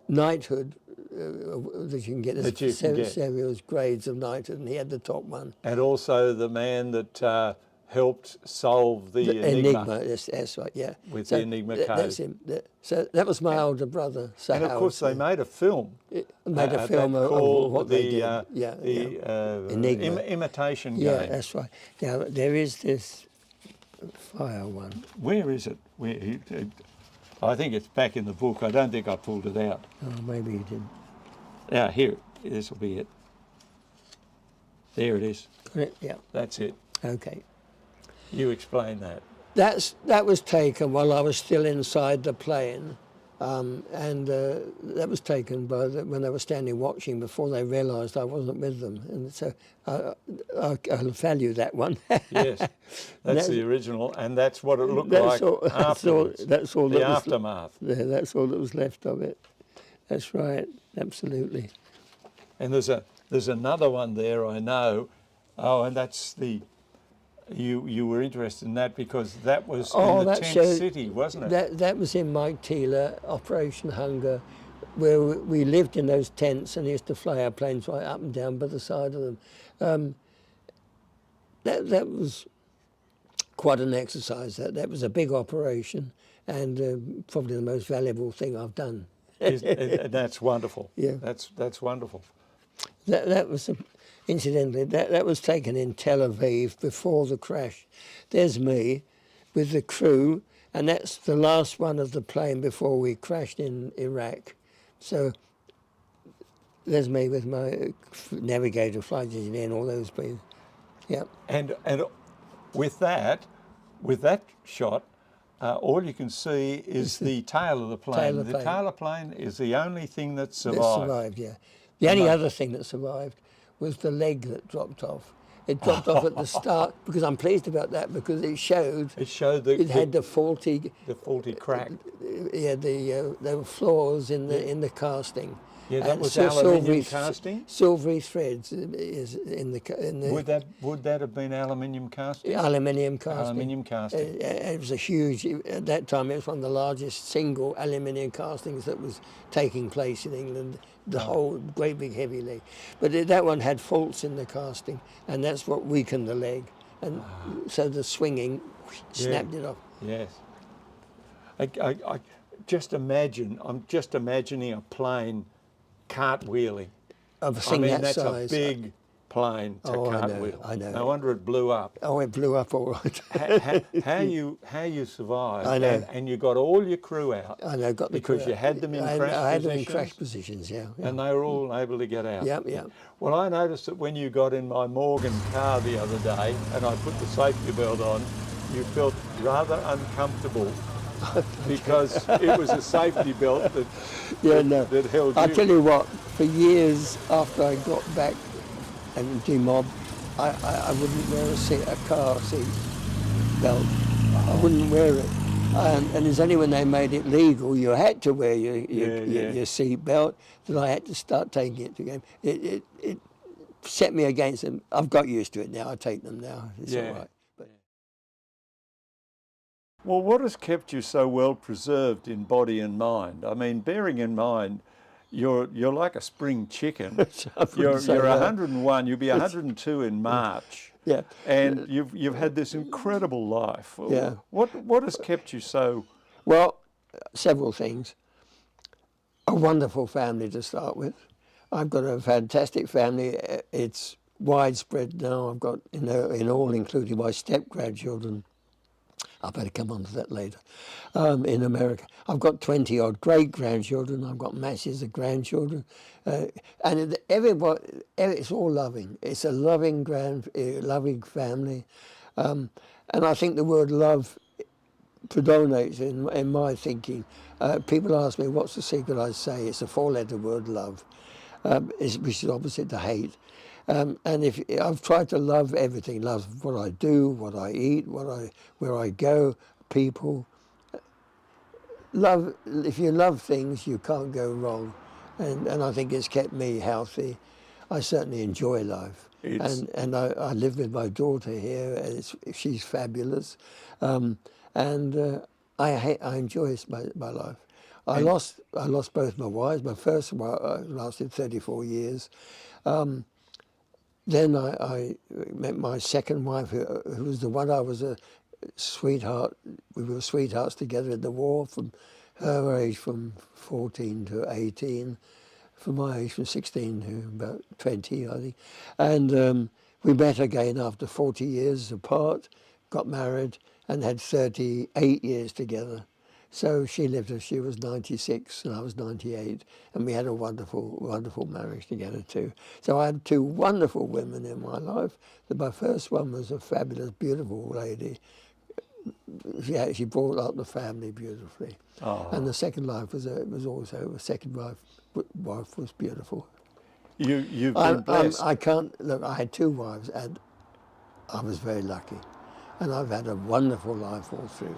knighthood that you can get. There's several grades of knighthood, and he had the top one. And also the man that helped solve the Enigma. That's right, yeah. With the Enigma code. That's him. So that was my older brother. So and of course they made a film. Made a film of what they did. The Enigma. Imitation Game. Yeah, that's right. Now there is this fire one. Where is it? I think it's back in the book. I don't think I pulled it out. Oh, maybe you did. Now here, this will be it. There it is. Got it? Yeah. That's it. Okay. You explain that. That was taken while I was still inside the plane, That was taken by when they were standing watching before they realised I wasn't with them, and so I value that one. Yes, that's the original, and that's what it looked That's like all. afterwards. That's all. The That was, aftermath. yeah, that's all that was left of it. That's right. Absolutely. And there's another one there, I know. Oh, and that's the. You were interested in that because that was in the tent city, wasn't it? That was in Mike Teeler, Operation Hunger, where we lived in those tents and used to fly our planes right up and down by the side of them. That was quite an exercise. That was a big operation, and probably the most valuable thing I've done. That's wonderful. Yeah, that's wonderful. That was incidentally that was taken in Tel Aviv before the crash. There's me with the crew, and that's the last one of the plane before we crashed in Iraq. So there's me with my navigator, flight engineer, and all those people. Yeah. And with that shot, all you can see is the tail of the plane. The tail of the plane is the only thing that survived. That survived, yeah. The only other thing that survived was the leg that dropped off. It dropped off at the start, because I'm pleased about that, because it showed that it had the faulty crack. Yeah, there were flaws in the casting. Yeah, that was aluminium casting. Silvery threads is in the. Would that have been aluminium casting? Aluminium casting. Aluminium casting. It was a huge. At that time, it was one of the largest single aluminium castings that was taking place in England. The whole great big heavy leg, but that one had faults in the casting, and that's what weakened the leg, and so the swinging snapped it off. Yes. I just imagine. I'm just imagining a plane cartwheeling. Of a thing that that's size. A big plane to cartwheel. I know. No wonder it blew up. Oh, it blew up all right. how you survived? I know. And you got all your crew out. I know. Got the because crew you had them in crash positions. I had them in crash positions. Yeah. And they were all able to get out. Yeah. Well, I noticed that when you got in my Morgan car the other day, and I put the safety belt on, you felt rather uncomfortable. Because it was a safety belt that held you. I'll tell you what, for years after I got back and demobbed, I wouldn't wear a car seat belt. I wouldn't wear it. And it's only when they made it legal, you had to wear your seat belt, that I had to start taking it to game. It set me against them. I've got used to it now. I take them now. It's all right. Well, what has kept you so well preserved in body and mind? I mean, bearing in mind, you're like a spring chicken. You're 101. You'll be 102 in March. Yeah. And you've had this incredible life. Yeah. What has kept you so? Well, several things. A wonderful family to start with. I've got a fantastic family. It's widespread now. I've got in all, including my step-grandchildren. I better come on to that later. In America, I've got 20-odd great-grandchildren. I've got masses of grandchildren, and everybody, it's all loving. It's a loving loving family, and I think the word love predominates in my thinking. People ask me, "What's the secret?" I say it's a four-letter word, love, which is opposite to hate. And I've tried to love everything, love what I do, what I eat, where I go, people. Love. If you love things, you can't go wrong, and I think it's kept me healthy. I certainly enjoy life, and I live with my daughter here. And she's fabulous, and I enjoy my life. I lost both my wives. My first wife lasted 34 years. Then I met my second wife, who was the one I was a sweetheart. We were sweethearts together in the war, from her age from 14 to 18, from my age from 16 to about 20, I think. And we met again after 40 years apart, got married, and had 38 years together. So she lived till she was 96 and I was 98, and we had a wonderful, wonderful marriage together too. So I had two wonderful women in my life. My first one was a fabulous, beautiful lady, she brought up the family beautifully. Oh. And the second life was also, the second wife was beautiful. You've been blessed. I can't, look, I had 2 wives and I was very lucky. And I've had a wonderful life all through.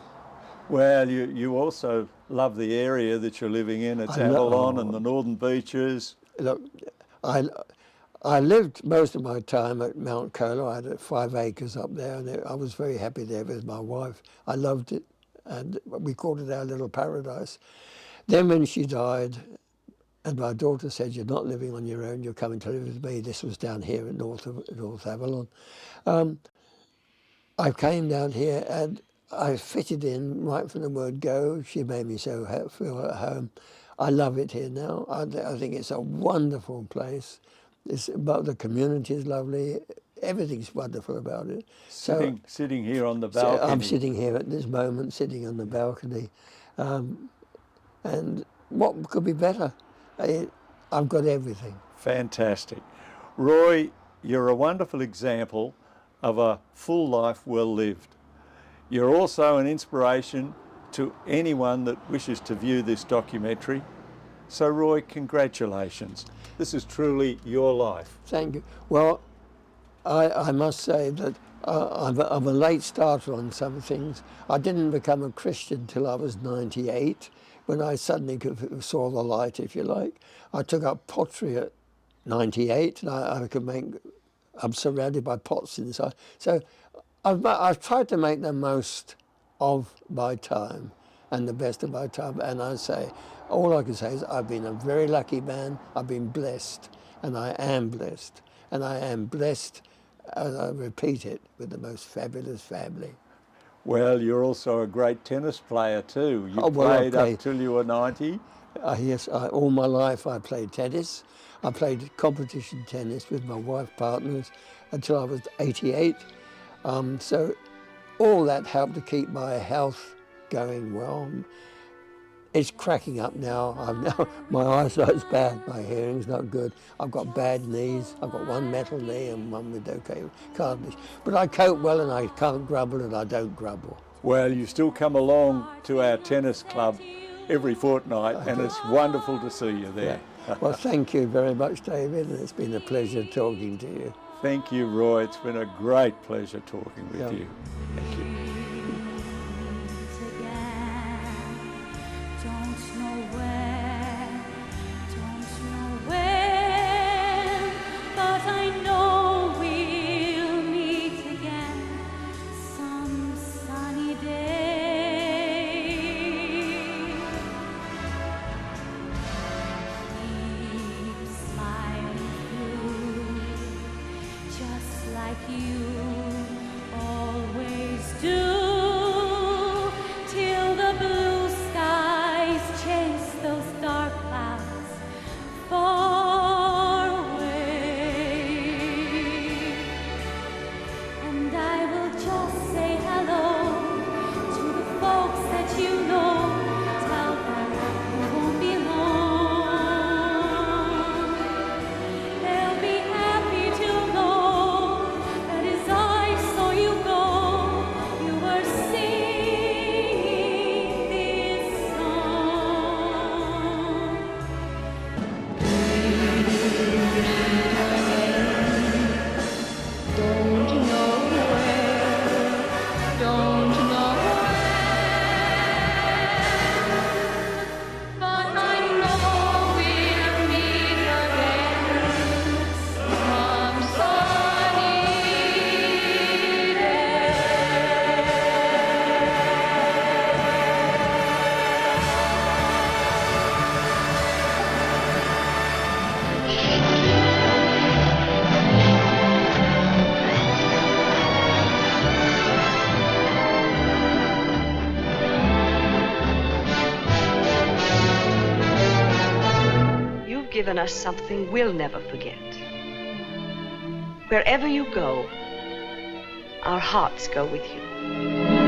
Well, you also love the area that you're living in. It's Avalon and the Northern Beaches. Look, I lived most of my time at Mount Cola. I had 5 acres up there, and I was very happy there with my wife. I loved it, and we called it our little paradise. Then when she died, and my daughter said, "You're not living on your own, you're coming to live with me." This was down here in North Avalon. I came down here, and I fitted in right from the word go. She made me so feel at home. I love it here now. I think it's a wonderful place. But the community is lovely. Everything's wonderful about it. Sitting here on the balcony. I'm sitting here at this moment, sitting on the balcony. And what could be better? I've got everything. Fantastic. Roy, you're a wonderful example of a full life well lived. You're also an inspiration to anyone that wishes to view this documentary. So Roy, congratulations. This is truly your life. Thank you. Well, I must say that I'm a late starter on some things. I didn't become a Christian till I was 98, when I suddenly saw the light, if you like. I took up pottery at 98, and I'm surrounded by pots inside. So I've tried to make the most of my time and the best of my time. And all I can say is I've been a very lucky man. I've been blessed, and I am blessed. And I am blessed, as I repeat it, with the most fabulous family. Well, you're also a great tennis player too. You played up till you were 90. Yes, all my life I played tennis. I played competition tennis with my wife partners until I was 88. So all that helped to keep my health going well. It's cracking up now. My eyesight's bad, my hearing's not good. I've got bad knees. I've got one metal knee and one with okay cartilage. But I cope well, and I can't grumble, and I don't grumble. Well, you still come along to our tennis club every fortnight, and it's wonderful to see you there. Yeah. Well, thank you very much, David, and it's been a pleasure talking to you. Thank you, Roy. It's been a great pleasure talking with you. Thank you. Given us something we'll never forget. Wherever you go, our hearts go with you.